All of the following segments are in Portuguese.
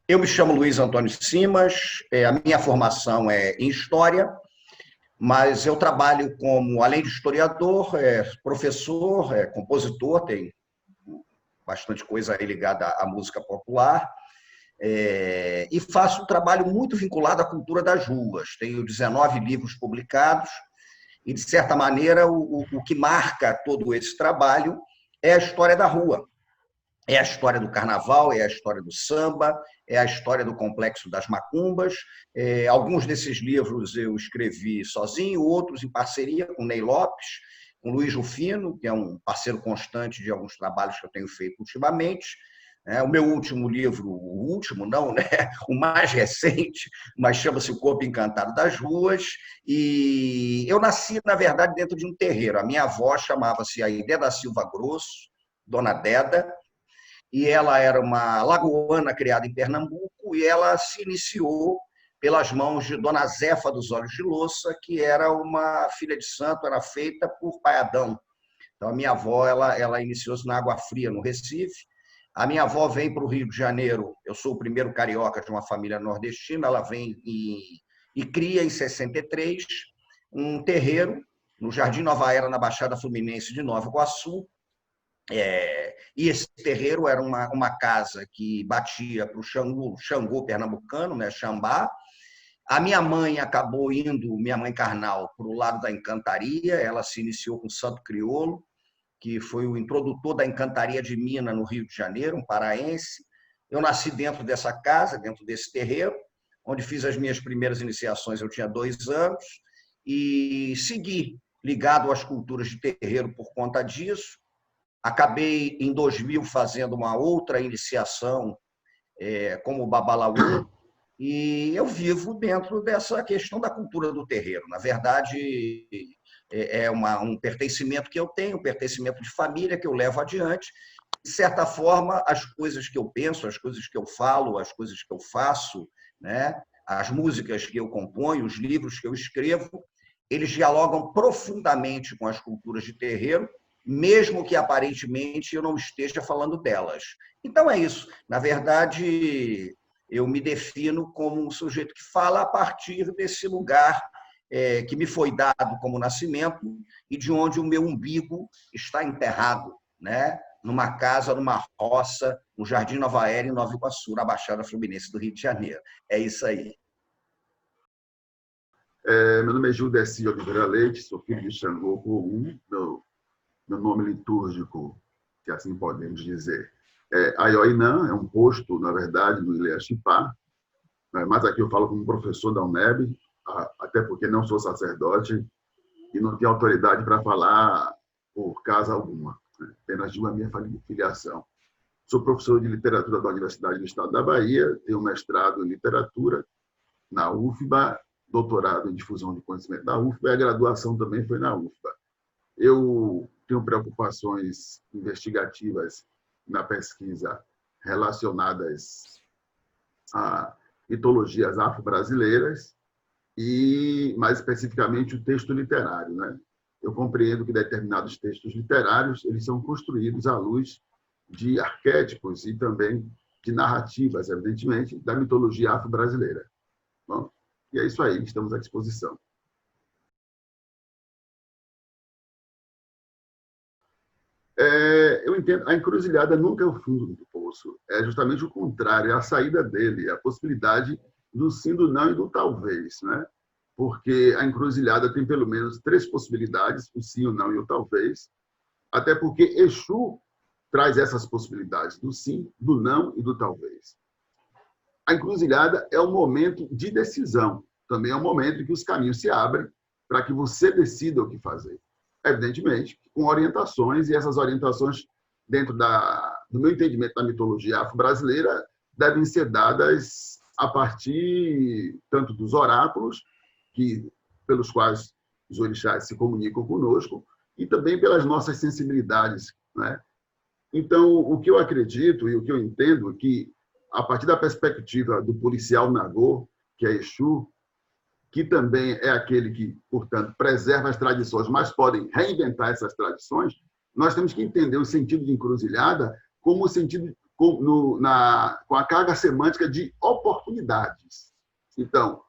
Eu me chamo Luiz Antônio Simas, a minha formação é em História, mas eu trabalho como, além de historiador, professor, compositor, tem bastante coisa aí ligada à música popular, e faço um trabalho muito vinculado à cultura das ruas. Tenho 19 livros publicados, e, de certa maneira, o que marca todo esse trabalho é a história da rua. É a história do carnaval, é a história do samba, é a história do complexo das macumbas. Alguns desses livros eu escrevi sozinho, outros em parceria com Ney Lopes, com Luiz Rufino, que é um parceiro constante de alguns trabalhos que eu tenho feito ultimamente. O meu último livro, o último não, né? O mais recente, mas chama-se O Corpo Encantado das Ruas. E eu nasci, na verdade, dentro de um terreiro. A minha avó chamava-se Aidé da Silva Grosso, Dona Deda, e ela era uma lagoana criada em Pernambuco, e ela se iniciou pelas mãos de Dona Zefa dos Olhos de Louça, que era uma filha de santo, era feita por Pai Adão. Então, a minha avó ela iniciou-se na Água Fria, no Recife. A minha avó vem para o Rio de Janeiro, eu sou o primeiro carioca de uma família nordestina, ela vem e cria, em 63, um terreiro no Jardim Nova Era, na Baixada Fluminense de Nova Iguaçu. E esse terreiro era uma casa que batia para o Xangô pernambucano, né, Xambá. A minha mãe acabou indo, minha mãe carnal, para o lado da encantaria. Ela se iniciou com o Santo Criolo, que foi o introdutor da encantaria de Mina, no Rio de Janeiro, um paraense. Eu nasci dentro dessa casa, dentro desse terreiro, onde fiz as minhas primeiras iniciações. Eu tinha 2 anos e segui ligado às culturas de terreiro por conta disso. Acabei, em 2000, fazendo uma outra iniciação como Babalaú, e eu vivo dentro dessa questão da cultura do terreiro. Na verdade, um pertencimento que eu tenho, um pertencimento de família que eu levo adiante. De certa forma, as coisas que eu penso, as coisas que eu falo, as coisas que eu faço, né, as músicas que eu componho, os livros que eu escrevo, eles dialogam profundamente com as culturas de terreiro, mesmo que aparentemente eu não esteja falando delas. Então é isso. Na verdade, eu me defino como um sujeito que fala a partir desse lugar que me foi dado como nascimento e de onde o meu umbigo está enterrado, né? Numa casa, numa roça, no Jardim Nova Era, em Nova Iguaçu, na Baixada Fluminense do Rio de Janeiro. É isso aí. Meu nome é Gildeci Oliveira Leite, sou filho de Xangô Ogum, meu nome litúrgico, que assim podemos dizer, é Aioinã, é um posto, na verdade, no Ilha Chipá, mas aqui eu falo como professor da UNEB, até porque não sou sacerdote e não tenho autoridade para falar por casa alguma, né? Apenas digo a minha filiação. Sou professor de literatura da Universidade do Estado da Bahia, tenho mestrado em literatura na UFBA, doutorado em difusão de conhecimento da UFBA, e a graduação também foi na UFBA. Eu tenho preocupações investigativas na pesquisa relacionadas a mitologias afro-brasileiras e, mais especificamente, o texto literário, né? Eu compreendo que determinados textos literários eles são construídos à luz de arquétipos e também de narrativas, evidentemente, da mitologia afro-brasileira. Bom, e é isso aí, estamos à disposição. Eu entendo, a encruzilhada nunca é o fundo do poço, é justamente o contrário, é a saída dele, é a possibilidade do sim, do não e do talvez, né? Porque a encruzilhada tem pelo menos 3 possibilidades, o sim, o não e o talvez, até porque Exu traz essas possibilidades do sim, do não e do talvez. A encruzilhada é um momento de decisão, também é um momento em que os caminhos se abrem para que você decida o que fazer. Evidentemente, com orientações, e essas orientações, dentro do meu entendimento da mitologia afro-brasileira, devem ser dadas a partir tanto dos oráculos, pelos quais os orixás se comunicam conosco, e também pelas nossas sensibilidades, né? Então, o que eu acredito e o que eu entendo é que, a partir da perspectiva do policial Nagô, que é Exu, que também é aquele que, portanto, preserva as tradições, mas podem reinventar essas tradições, nós temos que entender o sentido de encruzilhada como o sentido com a carga semântica de oportunidades. Então,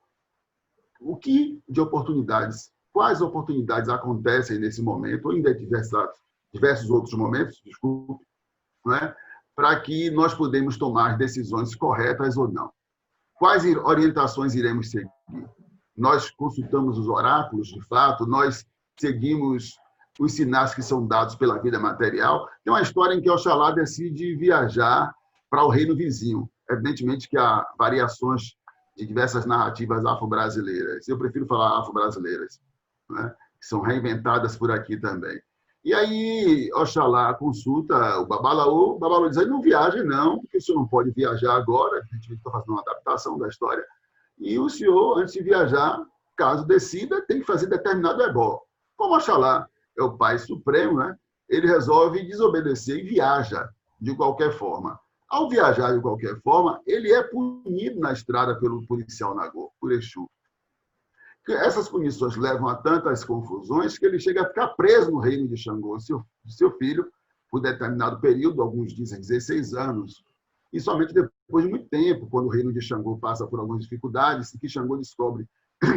o que de oportunidades, quais oportunidades acontecem nesse momento, ou em diversos outros momentos, desculpe, não é? Para que nós podemos tomar decisões corretas ou não. Quais orientações iremos seguir? Nós consultamos os oráculos, de fato, nós seguimos os sinais que são dados pela vida material. Tem uma história em que Oxalá decide viajar para o reino vizinho. Evidentemente que há variações de diversas narrativas afro-brasileiras. Eu prefiro falar afro-brasileiras, né? Que são reinventadas por aqui também. E aí, Oxalá consulta o Babalaô. O Babalaô diz: não viaje, não, porque o senhor não pode viajar agora. A gente está fazendo uma adaptação da história. E o senhor, antes de viajar, caso decida, tem que fazer determinado ebó. Como Oxalá é o Pai Supremo, né? Ele resolve desobedecer e viaja de qualquer forma. Ao viajar de qualquer forma, ele é punido na estrada pelo policial Nagô, por Exu. Essas punições levam a tantas confusões que ele chega a ficar preso no reino de Xangô, seu filho, por determinado período, alguns dizem 16 anos. E somente depois de muito tempo, quando o reino de Xangô passa por algumas dificuldades, e que Xangô descobre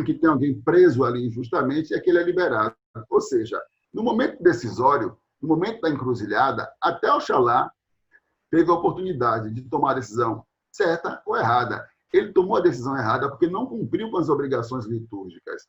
que tem alguém preso ali injustamente, é que ele é liberado. Ou seja, no momento decisório, no momento da encruzilhada, até Oxalá teve a oportunidade de tomar a decisão certa ou errada. Ele tomou a decisão errada porque não cumpriu com as obrigações litúrgicas.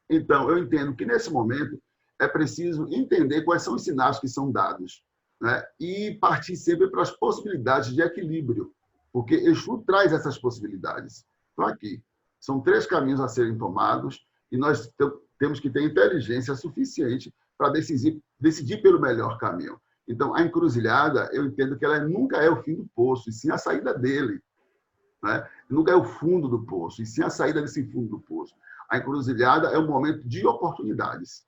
Então, eu entendo que, nesse momento, é preciso entender quais são os sinais que são dados, né? E partir sempre para as possibilidades de equilíbrio, porque Exu traz essas possibilidades. Então, aqui, são 3 caminhos a serem tomados e nós temos que ter inteligência suficiente para decidir pelo melhor caminho. Então, a encruzilhada, eu entendo que ela nunca é o fim do poço, e sim a saída dele, né? Nunca é o fundo do poço, e sim a saída desse fundo do poço. A encruzilhada é um momento de oportunidades.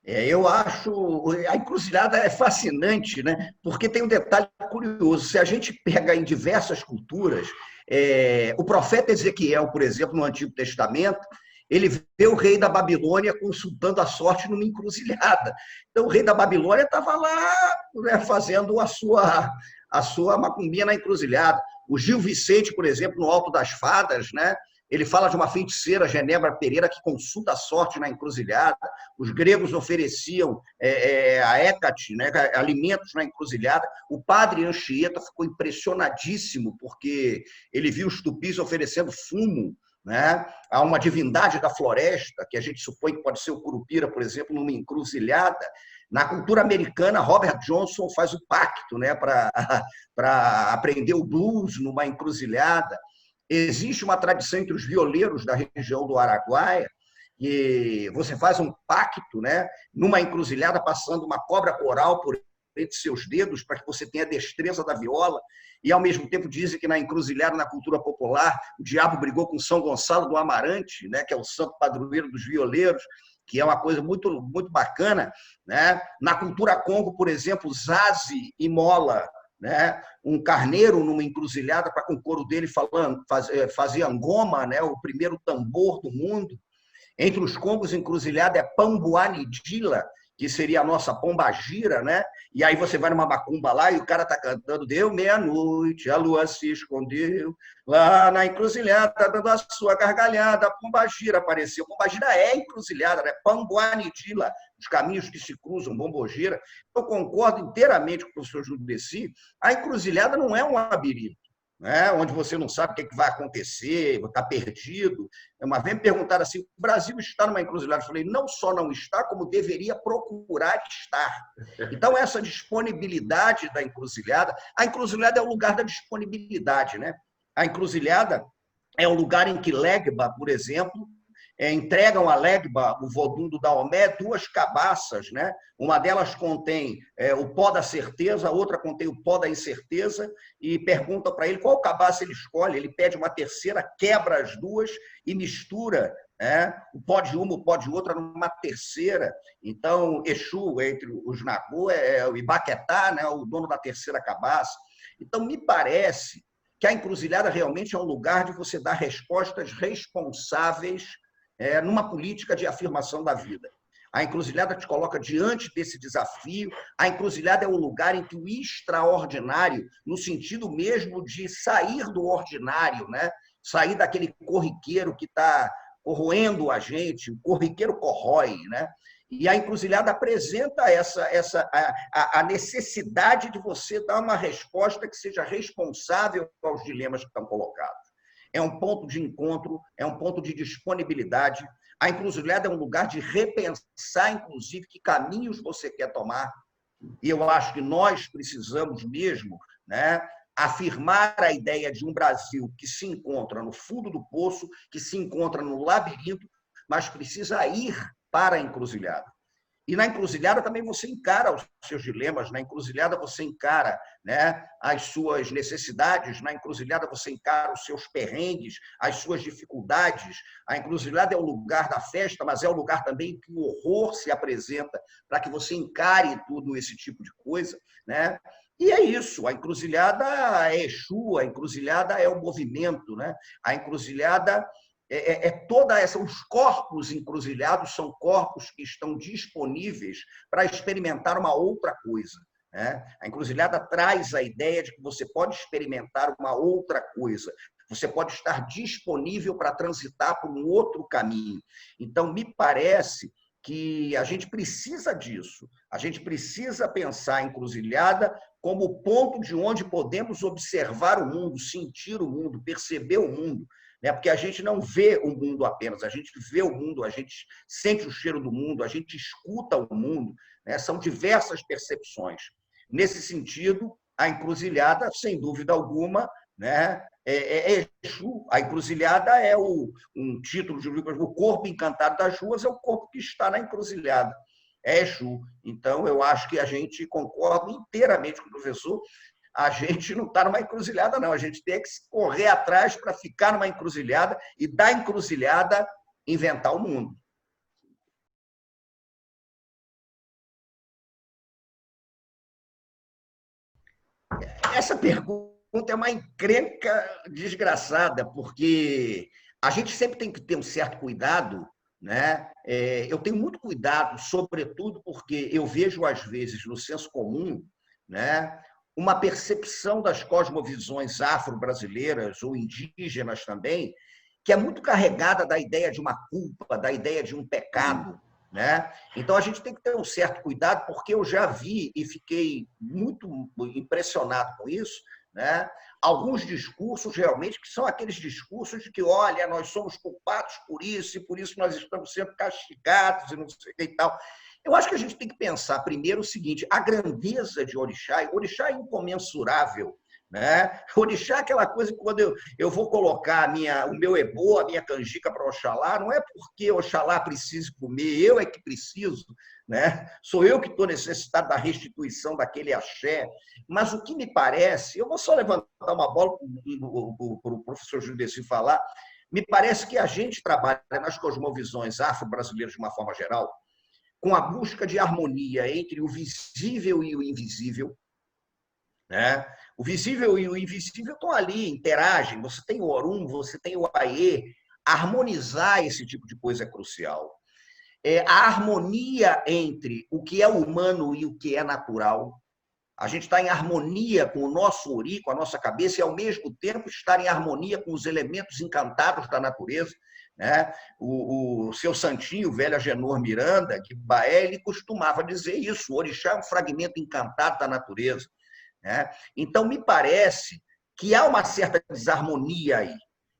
Eu acho a encruzilhada é fascinante, né? Porque tem um detalhe curioso. Se a gente pega em diversas culturas, o profeta Ezequiel, por exemplo, no Antigo Testamento, ele vê o rei da Babilônia consultando a sorte numa encruzilhada. Então, o rei da Babilônia estava lá, né, fazendo a sua macumbinha na encruzilhada. O Gil Vicente, por exemplo, no Alto das Fadas, né? Ele fala de uma feiticeira, Genebra Pereira, que consulta a sorte na encruzilhada. Os gregos ofereciam a Hécate, né, alimentos na encruzilhada. O padre Anchieta ficou impressionadíssimo, porque ele viu os tupis oferecendo fumo, né, a uma divindade da floresta, que a gente supõe que pode ser o Curupira, por exemplo, numa encruzilhada. Na cultura americana, Robert Johnson faz o pacto, né, para aprender o blues numa encruzilhada. Existe uma tradição entre os violeiros da região do Araguaia, que você faz um pacto, né, numa encruzilhada, passando uma cobra coral por entre seus dedos, para que você tenha a destreza da viola, e, ao mesmo tempo, dizem que na encruzilhada, na cultura popular, o diabo brigou com São Gonçalo do Amarante, né, que é o santo padroeiro dos violeiros, que é uma coisa muito, muito bacana, né? Na cultura Congo, por exemplo, Zazi imola, né, um carneiro numa encruzilhada para com o couro dele fazia ngoma, né, o primeiro tambor do mundo. Entre os congos, encruzilhada é Pambuanidila, que seria a nossa pombagira, né? E aí você vai numa macumba lá e o cara tá cantando: deu meia-noite, a lua se escondeu, lá na encruzilhada, dando a sua gargalhada, a pombagira apareceu. Pombagira é encruzilhada, né? Pambuanidila, os caminhos que se cruzam, bombogira. Eu concordo inteiramente com o professor Júlio Deci, a encruzilhada não é um labirinto, né, onde você não sabe o que vai acontecer, está perdido. Uma vez me perguntaram assim: o Brasil está numa encruzilhada? Eu falei: não só não está, como deveria procurar estar. Então, essa disponibilidade da encruzilhada, a encruzilhada é o lugar da disponibilidade, né? A encruzilhada é o lugar em que Legba, por exemplo, entregam a Legba, o vodum do Daomé, 2 cabaças, né? Uma delas contém o pó da certeza, a outra contém o pó da incerteza, e pergunta para ele qual cabaça ele escolhe. Ele pede uma terceira, quebra as 2 e mistura, né, o pó de uma, o pó de outra, numa terceira. Então, Exu, entre os Nagô, é o Ibaquetá, né, o dono da terceira cabaça. Então, me parece que a encruzilhada realmente é um lugar de você dar respostas responsáveis numa política de afirmação da vida. A encruzilhada te coloca diante desse desafio. A encruzilhada é o lugar em que o extraordinário, no sentido mesmo de sair do ordinário, né? Sair daquele corriqueiro que está corroendo a gente, o corriqueiro corrói, né? E a encruzilhada apresenta a necessidade de você dar uma resposta que seja responsável aos dilemas que estão colocados. É um ponto de encontro, é um ponto de disponibilidade. A encruzilhada é um lugar de repensar, inclusive, que caminhos você quer tomar. E eu acho que nós precisamos mesmo, né, afirmar a ideia de um Brasil que se encontra no fundo do poço, que se encontra no labirinto, mas precisa ir para a encruzilhada. E na encruzilhada também você encara os seus dilemas, na encruzilhada você encara, né, as suas necessidades, na encruzilhada você encara os seus perrengues, as suas dificuldades. A encruzilhada é o lugar da festa, mas é o lugar também que o horror se apresenta para que você encare tudo esse tipo de coisa, né? E é isso, a encruzilhada é Exu, a encruzilhada é o movimento, né? A encruzilhada toda essa. Os corpos encruzilhados são corpos que estão disponíveis para experimentar uma outra coisa, né? A encruzilhada traz a ideia de que você pode experimentar uma outra coisa, você pode estar disponível para transitar por um outro caminho. Então, me parece que a gente precisa disso, a gente precisa pensar a encruzilhada como o ponto de onde podemos observar o mundo, sentir o mundo, perceber o mundo, né? Porque a gente não vê o mundo apenas, a gente vê o mundo, a gente sente o cheiro do mundo, a gente escuta o mundo, né? São diversas percepções. Nesse sentido, a encruzilhada, sem dúvida alguma, né, Exu. A encruzilhada é um título de um livro, O Corpo Encantado das Ruas é o corpo que está na encruzilhada. É Exu. Então, eu acho que a gente concorda inteiramente com o professor. A gente não está numa encruzilhada, não. A gente tem que correr atrás para ficar numa encruzilhada e, da encruzilhada, inventar o mundo. Essa pergunta é uma encrenca desgraçada, porque a gente sempre tem que ter um certo cuidado, né? Eu tenho muito cuidado, sobretudo porque eu vejo, às vezes, no senso comum, né, uma percepção das cosmovisões afro-brasileiras ou indígenas também, que é muito carregada da ideia de uma culpa, da ideia de um pecado, né? Então, a gente tem que ter um certo cuidado, porque eu já vi e fiquei muito impressionado com isso, né? Alguns discursos realmente que são aqueles discursos de que, olha, nós somos culpados por isso e por isso nós estamos sendo castigados e não sei o que e tal. Eu acho que a gente tem que pensar primeiro o seguinte: a grandeza de Orixá, Orixá é incomensurável, né? Orixá é aquela coisa que quando eu vou colocar o meu ebô, a minha canjica para Oxalá, não é porque Oxalá precise comer, eu é que preciso, né? Sou eu que estou necessitado da restituição daquele axé. Mas o que me parece, eu vou só levantar uma bola para o professor Judeci falar, me parece que a gente trabalha nas cosmovisões afro-brasileiras de uma forma geral, com a busca de harmonia entre o visível e o invisível, né? O visível e o invisível estão ali, interagem. Você tem o Orum, você tem o Aie. Harmonizar esse tipo de coisa é crucial. A harmonia entre o que é humano e o que é natural. A gente está em harmonia com o nosso ori, com a nossa cabeça, e, ao mesmo tempo, estar em harmonia com os elementos encantados da natureza, né? O seu santinho, o velho Agenor Miranda, de Baé, ele costumava dizer isso: o orixá é um fragmento encantado da natureza, né? Então, me parece que há uma certa desarmonia aí.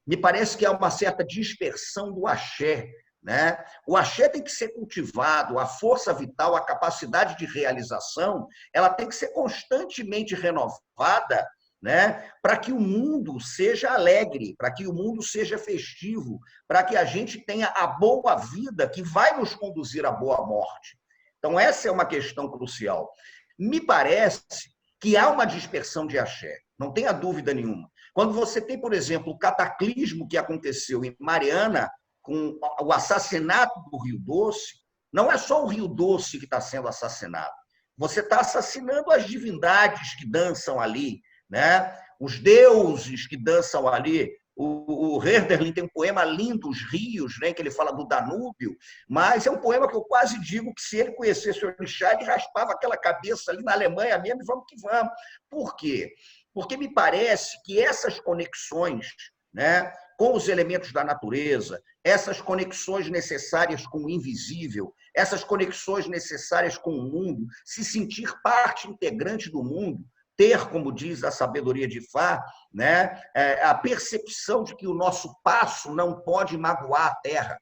Me parece que há uma certa dispersão do axé, né? O axé tem que ser cultivado, a força vital, a capacidade de realização, ela tem que ser constantemente renovada, né? Para que o mundo seja alegre, para que o mundo seja festivo, para que a gente tenha a boa vida que vai nos conduzir à boa morte. Então, essa é uma questão crucial. Me parece que há uma dispersão de axé, não tenha dúvida nenhuma. Quando você tem, por exemplo, o cataclismo que aconteceu em Mariana, com o assassinato do Rio Doce, não é só o Rio Doce que está sendo assassinado. Você está assassinando as divindades que dançam ali, né? Os deuses que dançam ali. O Herderlin tem um poema lindo, Os Rios, né, que ele fala do Danúbio, mas é um poema que eu quase digo que se ele conhecesse o orixá, ele raspava aquela cabeça ali na Alemanha mesmo, e vamos que vamos. Por quê? Porque me parece que essas conexões, né, com os elementos da natureza, essas conexões necessárias com o invisível, essas conexões necessárias com o mundo, se sentir parte integrante do mundo, ter, como diz a sabedoria de Fá, né, a percepção de que o nosso passo não pode magoar a terra.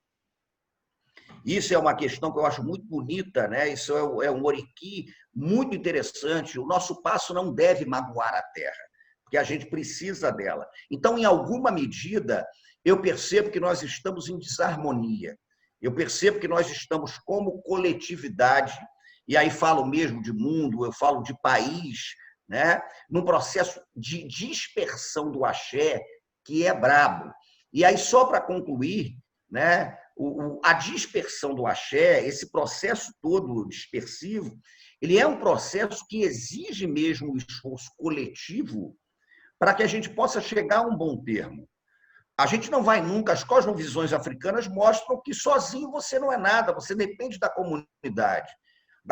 Isso é uma questão que eu acho muito bonita, né? Isso é um oriqui muito interessante. O nosso passo não deve magoar a terra, porque a gente precisa dela. Então, em alguma medida, eu percebo que nós estamos em desarmonia. Eu percebo que nós estamos como coletividade, e aí falo mesmo de mundo, eu falo de país, né? Num processo de dispersão do axé que é brabo. E aí, só para concluir, né? A dispersão do axé, esse processo todo dispersivo, ele é um processo que exige mesmo um esforço coletivo para que a gente possa chegar a um bom termo. A gente não vai nunca, as cosmovisões africanas mostram que sozinho você não é nada, você depende da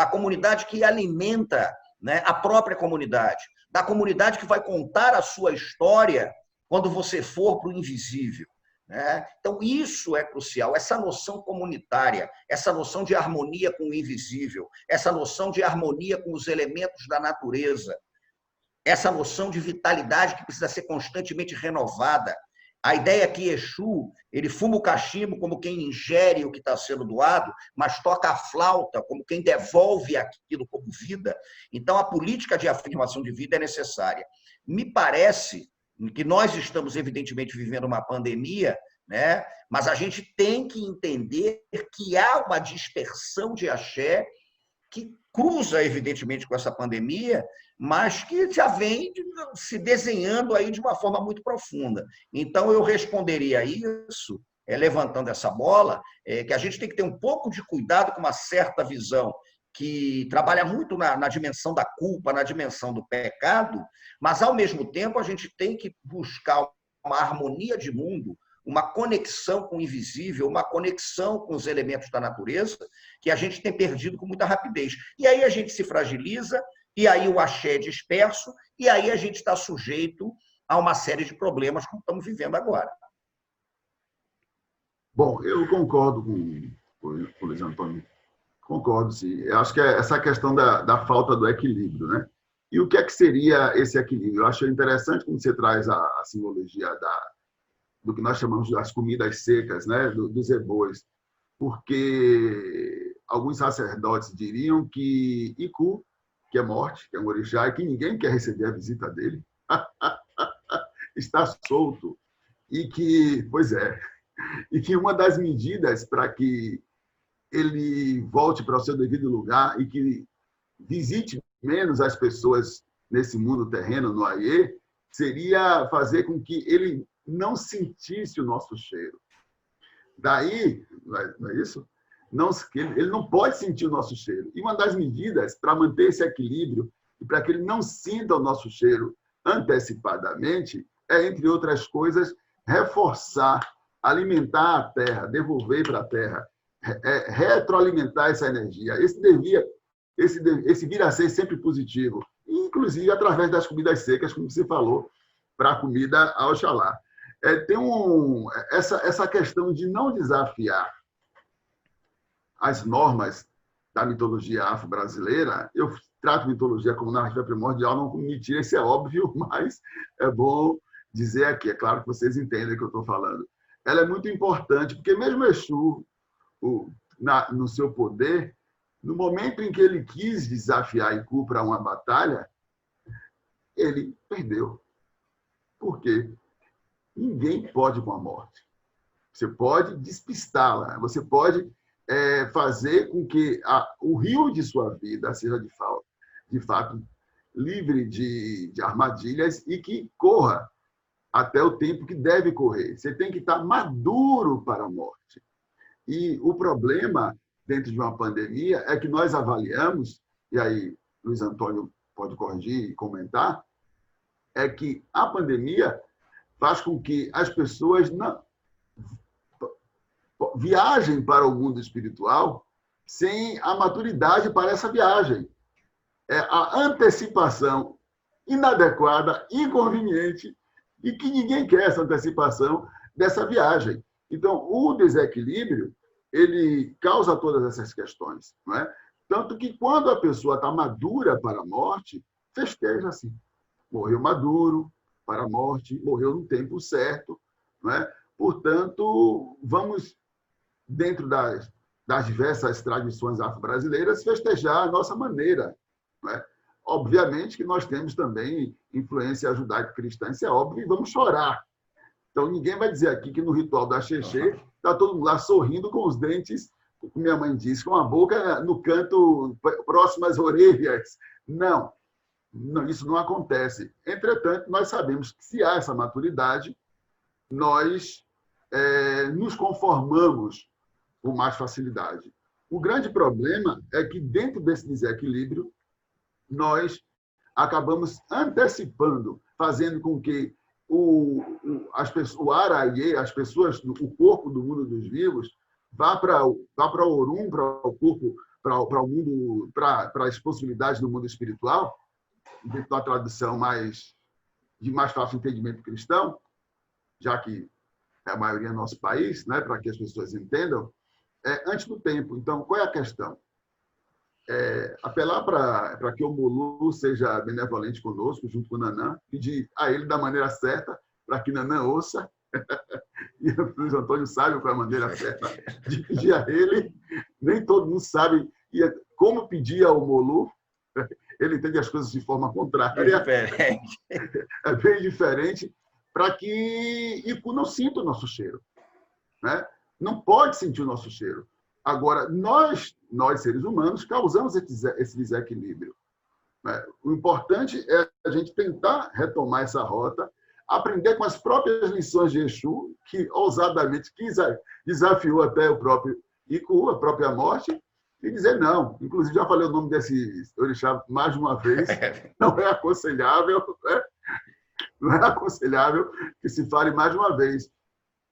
comunidade que alimenta, né, a própria comunidade, da comunidade que vai contar a sua história quando você for para o invisível. Né? Então, isso é crucial, essa noção comunitária, essa noção de harmonia com o invisível, essa noção de harmonia com os elementos da natureza, essa noção de vitalidade que precisa ser constantemente renovada. A ideia que Exu, ele fuma o cachimbo como quem ingere o que está sendo doado, mas toca a flauta como quem devolve aquilo como vida. Então, a política de afirmação de vida é necessária. Me parece que nós estamos, evidentemente, vivendo uma pandemia, né? Mas a gente tem que entender que há uma dispersão de axé que cruza, evidentemente, com essa pandemia, mas que já vem se desenhando aí de uma forma muito profunda. Então, eu responderia a isso, levantando essa bola, que a gente tem que ter um pouco de cuidado com uma certa visão que trabalha muito na dimensão da culpa, na dimensão do pecado, mas, ao mesmo tempo, a gente tem que buscar uma harmonia de mundo, uma conexão com o invisível, uma conexão com os elementos da natureza, que a gente tem perdido com muita rapidez. E aí a gente se fragiliza, e aí o axé é disperso, e aí a gente está sujeito a uma série de problemas como estamos vivendo agora. Bom, eu concordo com o Luiz Antônio. Concordo, sim. Eu acho que é essa questão da falta do equilíbrio, né? E o que é que seria esse equilíbrio? Eu acho interessante como você traz a simbologia do que nós chamamos das comidas secas, né? Dos ebôs, porque alguns sacerdotes diriam que Iku, que é morte, que é um orixá, e que ninguém quer receber a visita dele, está solto. E que, pois é, e que uma das medidas para que ele volte para o seu devido lugar e que visite menos as pessoas nesse mundo terreno, no Aie, seria fazer com que ele não sentisse o nosso cheiro. Daí, não é isso? Ele não pode sentir o nosso cheiro. E uma das medidas para manter esse equilíbrio e para que ele não sinta o nosso cheiro antecipadamente é, entre outras coisas, reforçar, alimentar a terra, devolver para a terra, retroalimentar essa energia. Esse vir a ser sempre positivo, inclusive através das comidas secas, como você falou, para a comida ao Oxalá. Tem essa questão de não desafiar as normas da mitologia afro-brasileira. Eu trato mitologia como narrativa primordial, não como mentira, isso é óbvio, mas é bom dizer aqui. É claro que vocês entendem o que eu estou falando. Ela é muito importante, porque mesmo Exu, no seu poder, no momento em que ele quis desafiar Iku para uma batalha, ele perdeu. Por quê? Ninguém pode com a morte. Você pode despistá-la, você pode fazer com que o rio de sua vida seja, de fato, livre de armadilhas e que corra até o tempo que deve correr. Você tem que estar maduro para a morte. E o problema, dentro de uma pandemia, é que nós avaliamos, e aí Luiz Antônio pode corrigir e comentar, é que a pandemia faz com que as pessoas não viajem para o mundo espiritual sem a maturidade para essa viagem. É a antecipação inadequada, inconveniente, e que ninguém quer essa antecipação dessa viagem. Então, o desequilíbrio, ele causa todas essas questões, não é? Tanto que, quando a pessoa está madura para a morte, festeja assim. Morreu maduro para a morte, morreu no tempo certo, não é? Portanto, vamos, dentro das diversas tradições afro-brasileiras, festejar a nossa maneira, não é? Obviamente que nós temos também influência judaico-cristã, isso é óbvio, e vamos chorar. Então, ninguém vai dizer aqui que no ritual da Xexê está todo mundo lá sorrindo com os dentes, como minha mãe disse, com a boca no canto próximo às orelhas. Não, isso não acontece. Entretanto, nós sabemos que, se há essa maturidade, nós nos conformamos com mais facilidade. O grande problema é que, dentro desse desequilíbrio, nós acabamos antecipando, fazendo com que o Araiê, as pessoas, o corpo do mundo dos vivos, vá para o Orum, para o corpo, para o mundo, para as possibilidades do mundo espiritual, dentro da tradução de mais fácil entendimento cristão, já que é a maioria do nosso país, né, para que as pessoas entendam, antes do tempo. Então, qual é a questão? Apelar para que o Mulu seja benevolente conosco, junto com o Nanã, pedir a ele da maneira certa, para que Nanã ouça, e o Luiz Antônio sabe qual é a maneira certa de pedir a ele, nem todo mundo sabe como pedir ao Mulu, ele entende as coisas de forma contrária, é bem diferente, para que Iku não sinta o nosso cheiro, né? Não pode sentir o nosso cheiro. Agora, nós seres humanos, causamos esse desequilíbrio. O importante é a gente tentar retomar essa rota, aprender com as próprias lições de Exu, que ousadamente desafiou até o próprio Iku, a própria morte, e dizer não. Inclusive, já falei o nome desse orixá mais de uma vez, não é aconselhável, né? Não é aconselhável que se fale mais de uma vez.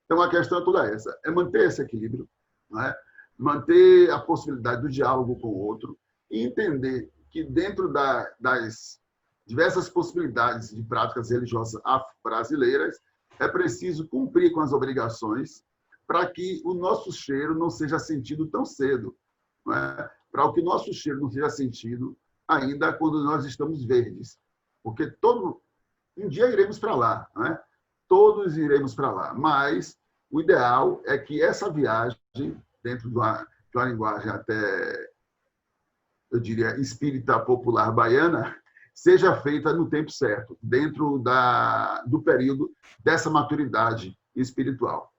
Então, a questão é toda essa, é manter esse equilíbrio, não é? Manter a possibilidade do diálogo com o outro e entender que, dentro das diversas possibilidades de práticas religiosas afro-brasileiras, é preciso cumprir com as obrigações para que o nosso cheiro não seja sentido tão cedo, não é? Para que o nosso cheiro não seja sentido ainda quando nós estamos verdes, porque um dia iremos para lá, não é? Todos iremos para lá, mas o ideal é que essa viagem, dentro de uma linguagem até, eu diria, espírita popular baiana, seja feita no tempo certo, dentro do período dessa maturidade espiritual.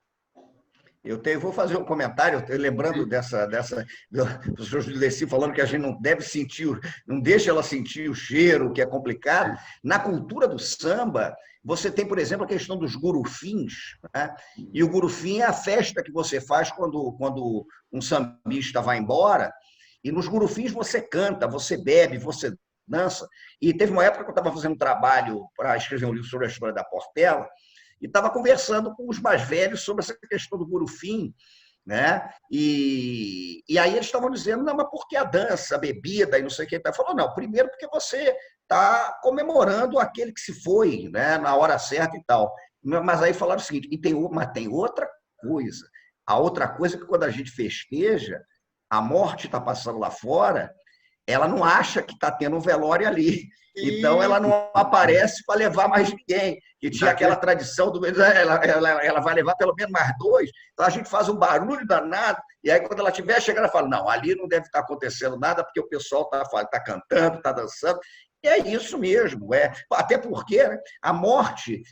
Vou fazer um comentário, lembrando do professor Judeci falando que a gente não deve sentir, não deixa ela sentir o cheiro, que é complicado. Na cultura do samba, você tem, por exemplo, a questão dos gurufins, né? E o gurufim é a festa que você faz quando um sambista vai embora, e nos gurufins você canta, você bebe, você dança. E teve uma época que eu estava fazendo um trabalho para escrever um livro sobre a história da Portela, e estava conversando com os mais velhos sobre essa questão do gurufim, né? E aí eles estavam dizendo, não, mas por que a dança, a bebida e não sei o que? Ele falou, não, primeiro porque você está comemorando aquele que se foi, né, na hora certa e tal. Mas aí falaram o seguinte, mas tem outra coisa. A outra coisa é que, quando a gente festeja, a morte está passando lá fora, ela não acha que está tendo um velório ali. Então, ela não aparece para levar mais ninguém. Que tinha aquela tradição do ela vai levar pelo menos mais 2. Então, a gente faz um barulho danado. E aí, quando ela estiver chegando, ela fala, não, ali não deve estar acontecendo nada, porque o pessoal está cantando, está dançando. E é isso mesmo. Até porque, né, a morte,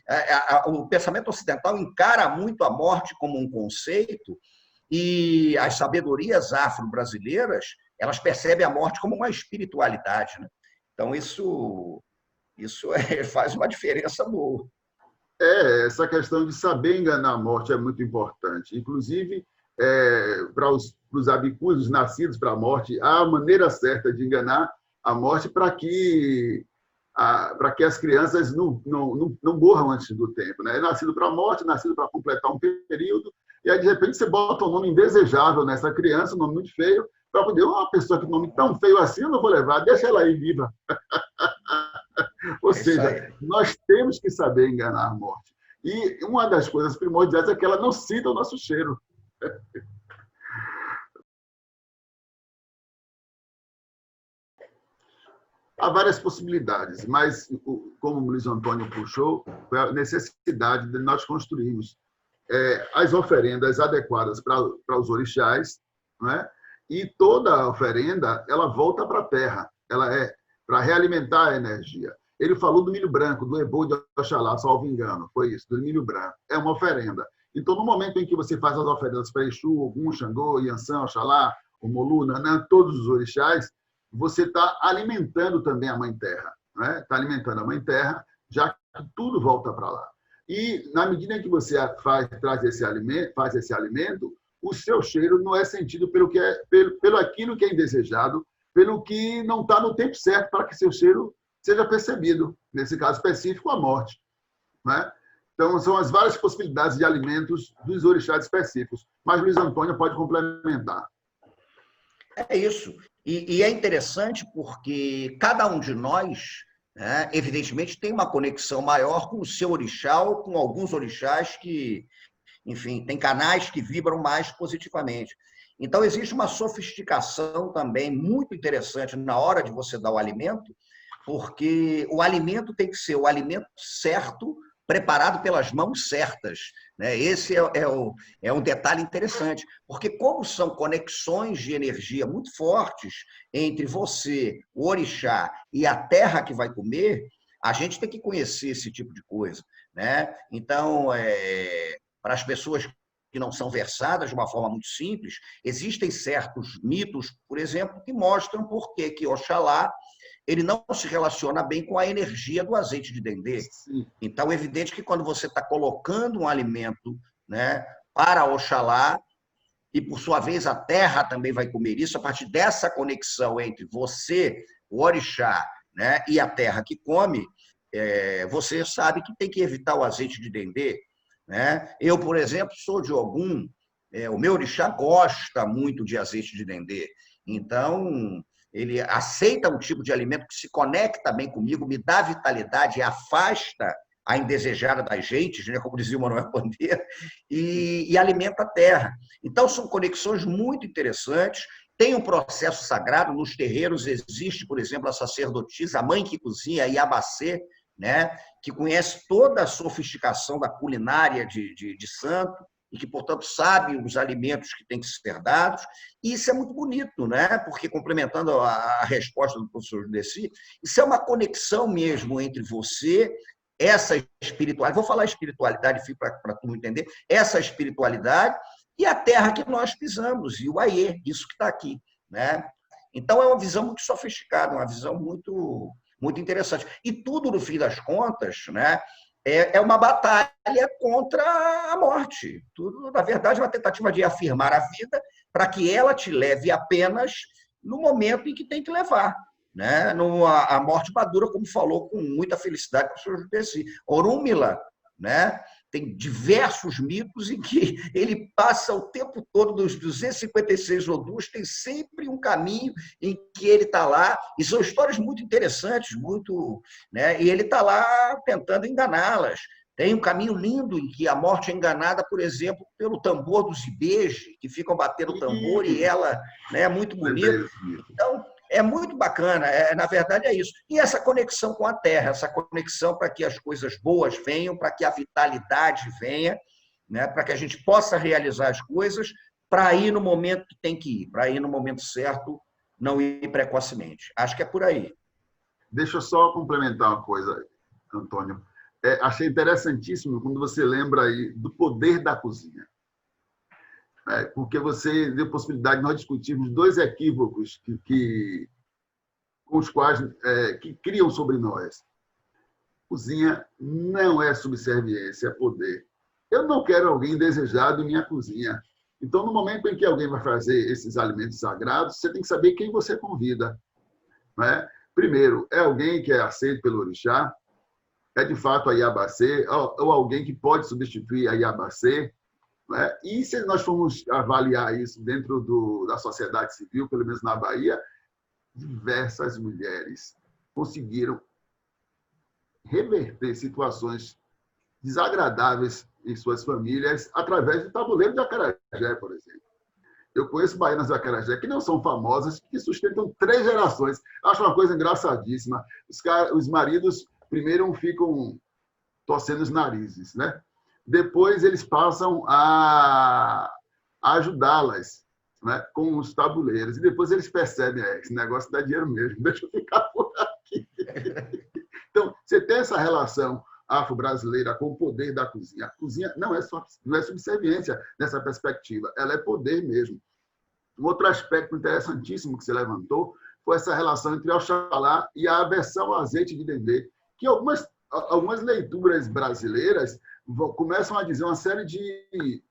o pensamento ocidental encara muito a morte como um conceito, e as sabedorias afro-brasileiras, elas percebem a morte como uma espiritualidade, né? Então, isso faz uma diferença boa. Essa questão de saber enganar a morte é muito importante. Inclusive, para os abicus, os nascidos para a morte, há a maneira certa de enganar a morte para que para que as crianças não morram antes do tempo. Né? É nascido para a morte, nascido para completar um período, e aí, de repente, você bota um nome indesejável nessa criança, um nome muito feio, para poder, uma pessoa que tem um nome tão feio assim, eu não vou levar, deixa ela aí viva. Ou seja, nós temos que saber enganar a morte. E uma das coisas primordiais é que ela não sinta o nosso cheiro. Há várias possibilidades, mas, como o Luiz Antônio puxou, foi a necessidade de nós construirmos as oferendas adequadas para os orixás, né? E toda oferenda ela volta para a terra, ela é para realimentar a energia. Ele falou do milho branco, do ebô de Oxalá, salvo engano, foi isso, do milho branco. É uma oferenda. Então, no momento em que você faz as oferendas para Exu, Ogum, Xangô, Iansã, Oxalá, Omolu, Nanã, todos os orixás, você está alimentando também a Mãe Terra. Né? Está alimentando a Mãe Terra, já que tudo volta para lá. E, na medida em que você faz esse alimento, o seu cheiro não é sentido pelo aquilo que é indesejado, pelo que não está no tempo certo para que seu cheiro seja percebido. Nesse caso específico, a morte. Né? Então, são as várias possibilidades de alimentos dos orixás específicos. Mas Luiz Antônio pode complementar. É isso. E é interessante porque cada um de nós, né, evidentemente, tem uma conexão maior com o seu orixá ou com alguns orixás que, enfim, tem canais que vibram mais positivamente. Então, existe uma sofisticação também muito interessante na hora de você dar o alimento, porque o alimento tem que ser o alimento certo, preparado pelas mãos certas. Né? Esse é um detalhe interessante, porque como são conexões de energia muito fortes entre você, o orixá, e a terra que vai comer, a gente tem que conhecer esse tipo de coisa. Né? Então, para as pessoas que não são versadas de uma forma muito simples, existem certos mitos, por exemplo, que mostram por que Oxalá ele não se relaciona bem com a energia do azeite de dendê. Então, é evidente que quando você está colocando um alimento, né, para Oxalá, e por sua vez a terra também vai comer isso, a partir dessa conexão entre você, o orixá, né, e a terra que come, você sabe que tem que evitar o azeite de dendê. Né? Eu, por exemplo, sou de Ogum, o meu orixá gosta muito de azeite de dendê. Então, ele aceita um tipo de alimento que se conecta bem comigo, me dá vitalidade e afasta a indesejada das gentes, né, como dizia o Manuel Bandeira, e alimenta a terra. Então, são conexões muito interessantes. Tem um processo sagrado, nos terreiros existe, por exemplo, a sacerdotisa, a mãe que cozinha, a Iabacê, né, que conhece toda a sofisticação da culinária de santo, e que, portanto, sabe os alimentos que têm que ser dados, e isso é muito bonito, né? Porque, complementando a resposta do professor Judeci, isso é uma conexão mesmo entre você, essa espiritualidade, vou falar espiritualidade para tu entender, essa espiritualidade e a terra que nós pisamos, e o Aie, isso que está aqui, né? Então, é uma visão muito sofisticada, uma visão muito, muito interessante. E tudo, no fim das contas, né? É uma batalha contra a morte. Tudo, na verdade, é uma tentativa de afirmar a vida para que ela te leve apenas no momento em que tem que levar. Né? A morte madura, como falou com muita felicidade o professor Judeci. Orúmila, né? Tem diversos mitos em que ele passa o tempo todo dos 256 Odus, tem sempre um caminho em que ele está lá, e são histórias muito interessantes, muito, né? E ele está lá tentando enganá-las. Tem um caminho lindo em que a morte é enganada, por exemplo, pelo tambor dos Ibeje, que ficam batendo o tambor, e ela, né, é muito bonita. Então, é muito bacana, na verdade é isso. E essa conexão com a terra, essa conexão para que as coisas boas venham, para que a vitalidade venha, né, para que a gente possa realizar as coisas, para ir no momento que tem que ir, para ir no momento certo, não ir precocemente. Acho que é por aí. Deixa eu só complementar uma coisa, Antônio. Achei interessantíssimo quando você lembra aí do poder da cozinha. Porque você deu possibilidade de nós discutirmos dois equívocos com os quais que criam sobre nós. Cozinha não é subserviência, é poder. Eu não quero alguém desejado em minha cozinha. Então, no momento em que alguém vai fazer esses alimentos sagrados, você tem que saber quem você convida. Não é? primeiro, é alguém que é aceito pelo orixá, é de fato a Iabacê, ou alguém que pode substituir a Iabacê, né? E se nós formos avaliar isso dentro da sociedade civil, pelo menos na Bahia, diversas mulheres conseguiram reverter situações desagradáveis em suas famílias através do tabuleiro de acarajé, por exemplo. Eu conheço baianas de acarajé que não são famosas, que sustentam 3 gerações. Acho uma coisa engraçadíssima. Os maridos primeiro ficam torcendo os narizes, né? Depois eles passam a ajudá-las, né, com os tabuleiros. E depois eles percebem, esse negócio dá dinheiro mesmo, deixa eu ficar por aqui. Então, você tem essa relação afro-brasileira com o poder da cozinha. A cozinha não é subserviência nessa perspectiva, ela é poder mesmo. Um outro aspecto interessantíssimo que você levantou foi essa relação entre Oxalá e a aversão ao azeite de dendê, que algumas leituras brasileiras começam a dizer uma série de,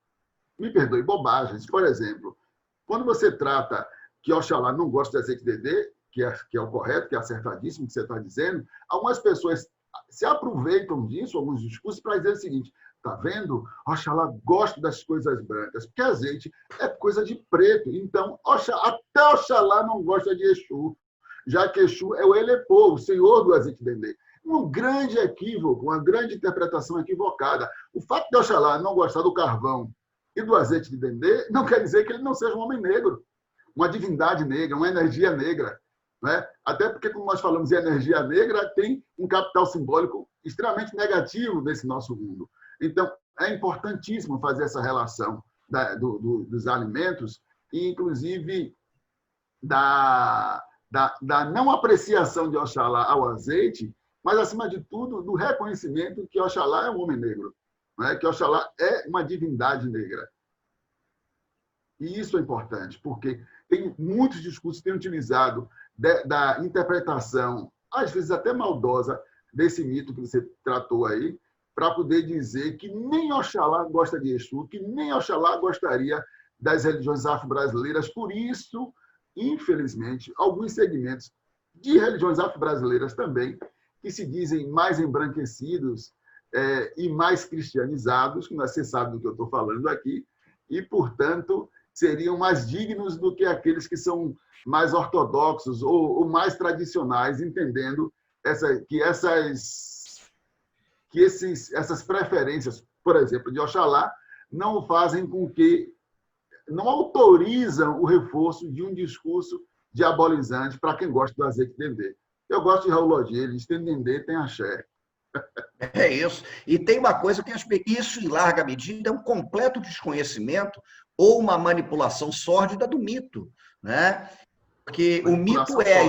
me perdoe, bobagens. Por exemplo, quando você trata que Oxalá não gosta de azeite de dendê, que é o correto, que é acertadíssimo que você está dizendo, algumas pessoas se aproveitam disso, alguns discursos, para dizer o seguinte: tá vendo? Oxalá gosta das coisas brancas, porque azeite é coisa de preto. Então, até Oxalá não gosta de Exu, já que Exu é o Elepô, o senhor do azeite de dendê. Um grande equívoco, uma grande interpretação equivocada. O fato de Oxalá não gostar do carvão e do azeite de dendê não quer dizer que ele não seja um homem negro, uma divindade negra, uma energia negra. Né? Até porque, quando nós falamos em energia negra, tem um capital simbólico extremamente negativo nesse nosso mundo. Então, é importantíssimo fazer essa relação dos alimentos e, inclusive, da não apreciação de Oxalá ao azeite, mas, acima de tudo, do reconhecimento que Oxalá é um homem negro, né? Que Oxalá é uma divindade negra. E isso é importante, porque tem muitos discursos que têm utilizado da interpretação, às vezes até maldosa, desse mito que você tratou aí, para poder dizer que nem Oxalá gosta de Exu, que nem Oxalá gostaria das religiões afro-brasileiras. Por isso, infelizmente, alguns segmentos de religiões afro-brasileiras também, que se dizem mais embranquecidos e mais cristianizados, que você sabe do que eu estou falando aqui, e, portanto, seriam mais dignos do que aqueles que são mais ortodoxos ou mais tradicionais, entendendo que essas preferências, por exemplo, de Oxalá, não fazem com que, não autorizam o reforço de um discurso diabolizante para quem gosta do azeite de dendê. Eu gosto de Raul Lodier, ele diz: tem dendê, tem axé. É isso. E tem uma coisa que isso, em larga medida, é um completo desconhecimento ou uma manipulação sórdida do mito, né? Porque o mito é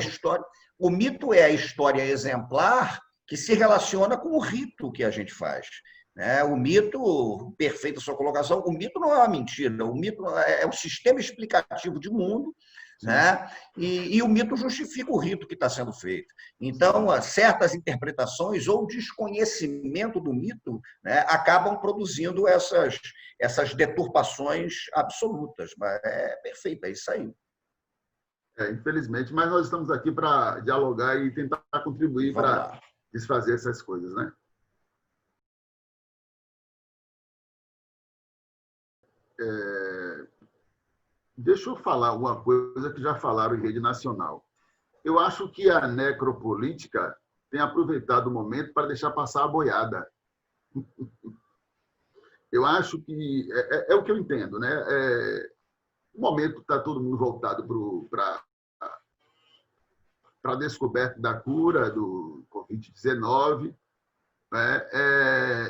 a história exemplar que se relaciona com o rito que a gente faz. Né? O mito, perfeita sua colocação, o mito não é uma mentira, o mito é um sistema explicativo de mundo, né? E o mito justifica o rito que está sendo feito. Então, certas interpretações ou desconhecimento do mito, né, acabam produzindo essas deturpações absolutas. Mas é perfeito, é isso aí. Infelizmente, mas nós estamos aqui para dialogar e tentar contribuir para desfazer essas coisas, né? Deixa eu falar uma coisa que já falaram em rede nacional. Eu acho que a necropolítica tem aproveitado o momento para deixar passar a boiada. Eu acho que é o que eu entendo, né? No momento está todo mundo voltado para a descoberta da cura do Covid-19.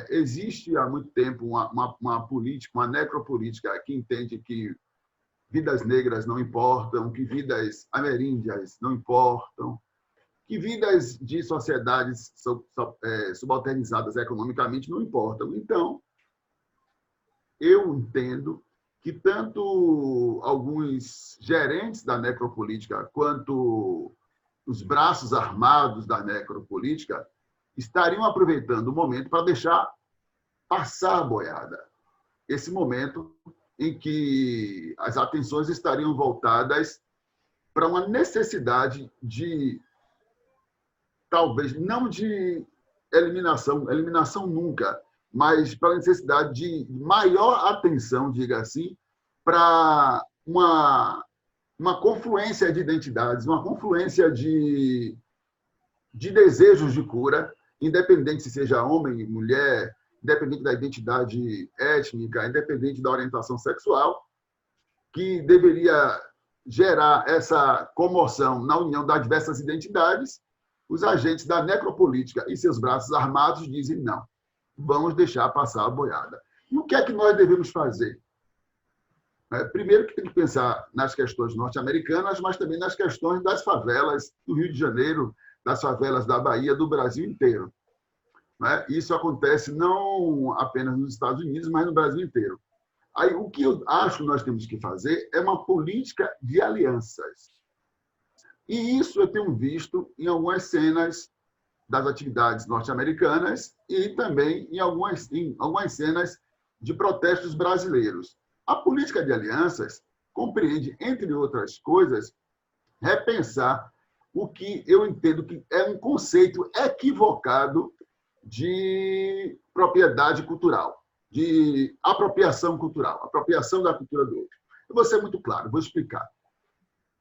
Existe há muito tempo uma política, uma necropolítica que entende que vidas negras não importam, que vidas ameríndias não importam, que vidas de sociedades subalternizadas economicamente não importam. Então, eu entendo que tanto alguns gerentes da necropolítica quanto os braços armados da necropolítica estariam aproveitando o momento para deixar passar a boiada. Esse momento em que as atenções estariam voltadas para uma necessidade de talvez, não de eliminação nunca, mas pela necessidade de maior atenção, diga assim, para uma confluência de identidades, uma confluência de desejos de cura, independente se seja homem, mulher, independente da identidade étnica, independente da orientação sexual, que deveria gerar essa comoção na união das diversas identidades. Os agentes da necropolítica e seus braços armados dizem não, vamos deixar passar a boiada. E o que é que nós devemos fazer? Primeiro que tem que pensar nas questões norte-americanas, mas também nas questões das favelas do Rio de Janeiro, das favelas da Bahia, do Brasil inteiro. Isso acontece não apenas nos Estados Unidos, mas no Brasil inteiro. Aí, o que eu acho que nós temos que fazer é uma política de alianças. E isso eu tenho visto em algumas cenas das atividades norte-americanas e também em algumas cenas de protestos brasileiros. A política de alianças compreende, entre outras coisas, repensar o que eu entendo que é um conceito equivocado de propriedade cultural, de apropriação cultural, apropriação da cultura do outro. Eu vou ser muito claro, vou explicar.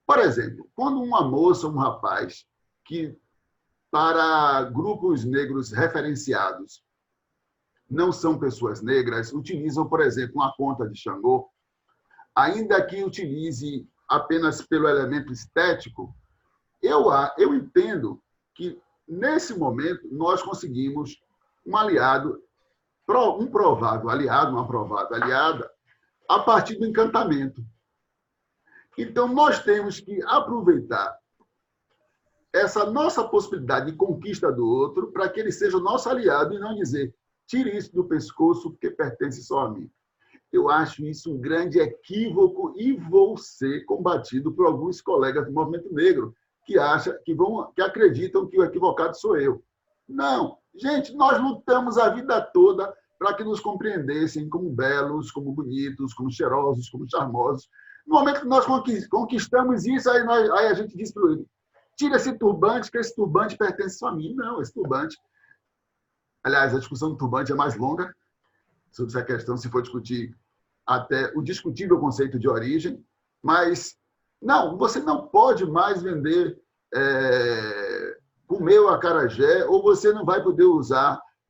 Por exemplo, quando uma moça, um rapaz, que para grupos negros referenciados não são pessoas negras, utilizam, por exemplo, uma conta de Xangô, ainda que utilize apenas pelo elemento estético, eu entendo que, nesse momento, nós conseguimos um aliado, um provável aliado, uma provável aliada, a partir do encantamento. Então, nós temos que aproveitar essa nossa possibilidade de conquista do outro para que ele seja o nosso aliado e não dizer, tire isso do pescoço porque pertence só a mim. Eu acho isso um grande equívoco e vou ser combatido por alguns colegas do movimento negro que acreditam que o equivocado sou eu. Não. Gente, nós lutamos a vida toda para que nos compreendessem como belos, como bonitos, como cheirosos, como charmosos. No momento que nós conquistamos isso, aí a gente diz para ele, tira esse turbante, que esse turbante pertence só a mim. Não, esse turbante... Aliás, a discussão do turbante é mais longa, sobre essa questão, se for discutir até o discutível conceito de origem, mas não, você não pode mais vender comer o acarajé, ou você não vai poder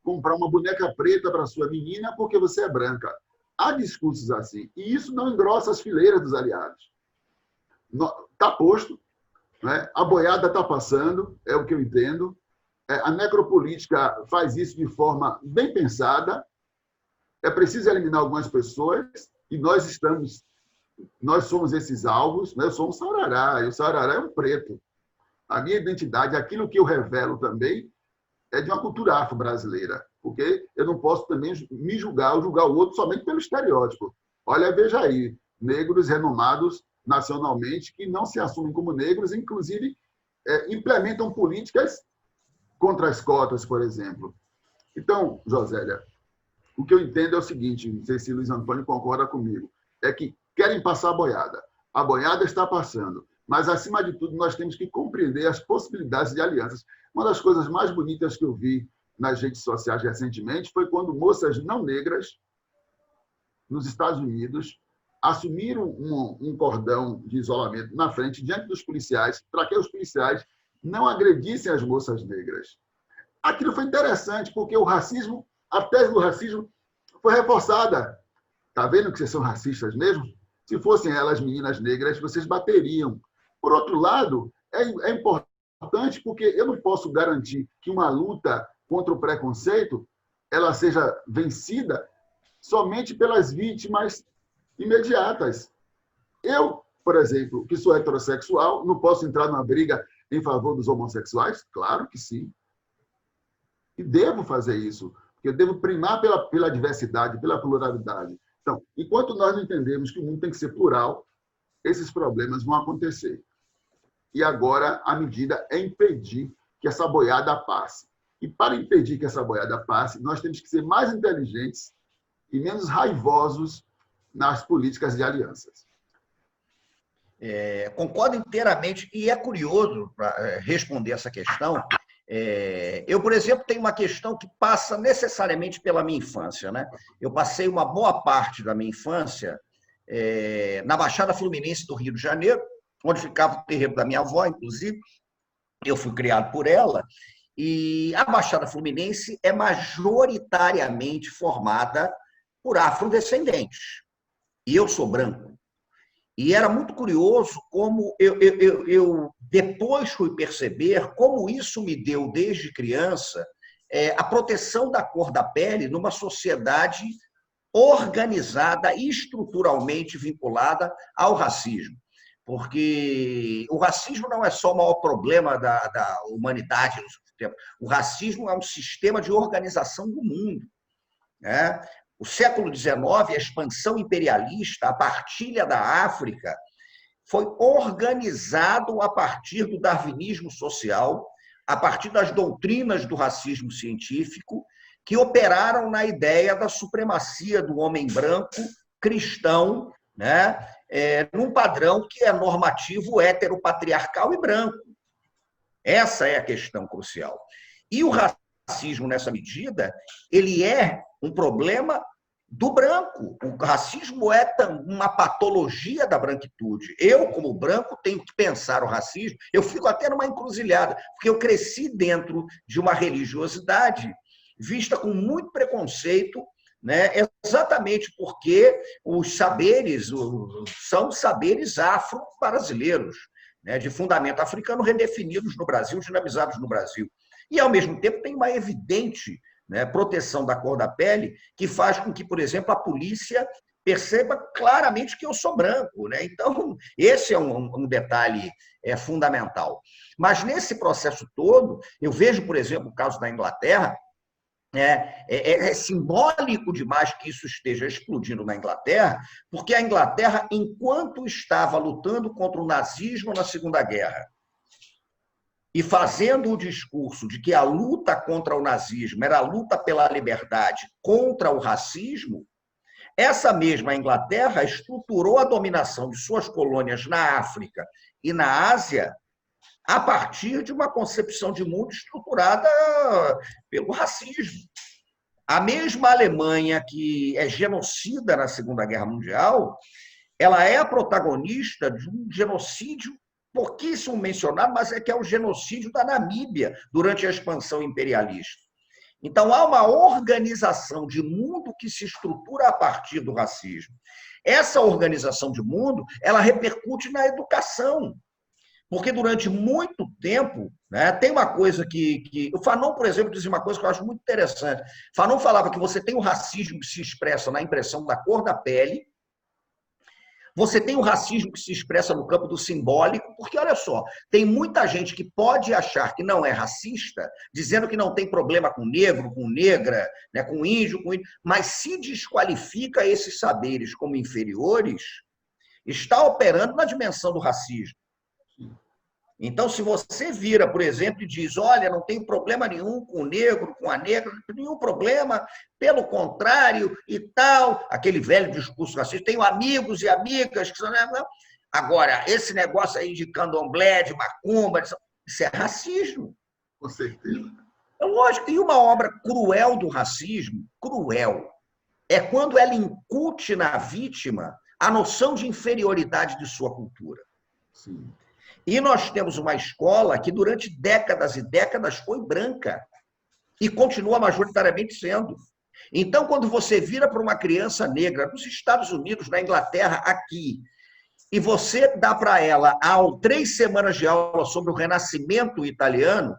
comprar uma boneca preta para sua menina porque você é branca. Há discursos assim, e isso não engrossa as fileiras dos aliados. Está posto, né? A boiada está passando, é o que eu entendo. A necropolítica faz isso de forma bem pensada. É preciso eliminar algumas pessoas e nós somos esses alvos. Né? Eu sou um Saurará, e o Saurará é um preto. A minha identidade, aquilo que eu revelo também, é de uma cultura afro-brasileira, porque eu não posso também me julgar ou julgar o outro somente pelo estereótipo. Olha, veja aí, negros renomados nacionalmente que não se assumem como negros, inclusive implementam políticas contra as cotas, por exemplo. Então, Josélia, o que eu entendo é o seguinte, não sei se Luiz Antônio concorda comigo, é que querem passar a boiada. A boiada está passando, mas, acima de tudo, nós temos que compreender as possibilidades de alianças. Uma das coisas mais bonitas que eu vi nas redes sociais recentemente foi quando moças não negras, nos Estados Unidos, assumiram um cordão de isolamento na frente, diante dos policiais, para que os policiais não agredissem as moças negras. Aquilo foi interessante, porque a tese do racismo foi reforçada. Está vendo que vocês são racistas mesmo? Se fossem elas meninas negras, vocês bateriam. Por outro lado, é importante porque eu não posso garantir que uma luta contra o preconceito ela seja vencida somente pelas vítimas imediatas. Eu, por exemplo, que sou heterossexual, não posso entrar numa briga em favor dos homossexuais? Claro que sim. E devo fazer isso, porque eu devo primar pela diversidade, pela pluralidade. Então, enquanto nós não entendemos que o mundo tem que ser plural, esses problemas vão acontecer. E agora a medida é impedir que essa boiada passe. E para impedir que essa boiada passe, nós temos que ser mais inteligentes e menos raivosos nas políticas de alianças. Concordo inteiramente, e é curioso, para responder essa questão, Eu, por exemplo, tenho uma questão que passa necessariamente pela minha infância, né? Eu passei uma boa parte da minha infância na Baixada Fluminense do Rio de Janeiro, onde ficava o terreiro da minha avó, inclusive. Eu fui criado por ela, e a Baixada Fluminense é majoritariamente formada por afrodescendentes. E eu sou branco. E era muito curioso como eu depois fui perceber como isso me deu, desde criança, a proteção da cor da pele numa sociedade organizada e estruturalmente vinculada ao racismo. Porque o racismo não é só o maior problema da humanidade no seu tempo. O racismo é um sistema de organização do mundo, né? O século XIX, a expansão imperialista, a partilha da África, foi organizado a partir do darwinismo social, a partir das doutrinas do racismo científico, que operaram na ideia da supremacia do homem branco cristão, né, num padrão que é normativo, heteropatriarcal e branco. Essa é a questão crucial. E o racismo, nessa medida, ele é um problema do branco. O racismo é uma patologia da branquitude. Eu, como branco, tenho que pensar o racismo. Eu fico até numa encruzilhada, porque eu cresci dentro de uma religiosidade vista com muito preconceito, né? Exatamente porque os saberes são saberes afro-brasileiros, né? De fundamento africano, redefinidos no Brasil, dinamizados no Brasil. E, ao mesmo tempo, tem uma evidente, né, proteção da cor da pele, que faz com que, por exemplo, a polícia perceba claramente que eu sou branco, né? Então, esse é um detalhe fundamental. Mas, nesse processo todo, eu vejo, por exemplo, o caso da Inglaterra. É simbólico demais que isso esteja explodindo na Inglaterra, porque a Inglaterra, enquanto estava lutando contra o nazismo na Segunda Guerra, e fazendo o discurso de que a luta contra o nazismo era a luta pela liberdade contra o racismo, essa mesma Inglaterra estruturou a dominação de suas colônias na África e na Ásia a partir de uma concepção de mundo estruturada pelo racismo. A mesma Alemanha, que é genocida na Segunda Guerra Mundial, ela é a protagonista de um genocídio pouquíssimo mencionado, mas é que é o genocídio da Namíbia durante a expansão imperialista. Então, há uma organização de mundo que se estrutura a partir do racismo. Essa organização de mundo, ela repercute na educação. Porque durante muito tempo, né, tem uma coisa que... O Fanon, por exemplo, dizia uma coisa que eu acho muito interessante. Fanon falava que você tem o racismo que se expressa na impressão da cor da pele, você tem o racismo que se expressa no campo do simbólico, porque, olha só, tem muita gente que pode achar que não é racista, dizendo que não tem problema com negro, com negra, né, com índio, mas se desqualifica esses saberes como inferiores, está operando na dimensão do racismo. Então, se você vira, por exemplo, e diz, olha, não tem problema nenhum com o negro, com a negra, nenhum problema, pelo contrário e tal, aquele velho discurso racista, tenho amigos e amigas que são... Agora, esse negócio aí de candomblé, de macumba, isso é racismo. Com certeza. É lógico. E uma obra cruel do racismo, cruel, é quando ela incute na vítima a noção de inferioridade de sua cultura. Sim. E nós temos uma escola que, durante décadas e décadas, foi branca e continua majoritariamente sendo. Então, quando você vira para uma criança negra nos Estados Unidos, na Inglaterra, aqui, e você dá para ela 3 semanas de aula sobre o Renascimento italiano,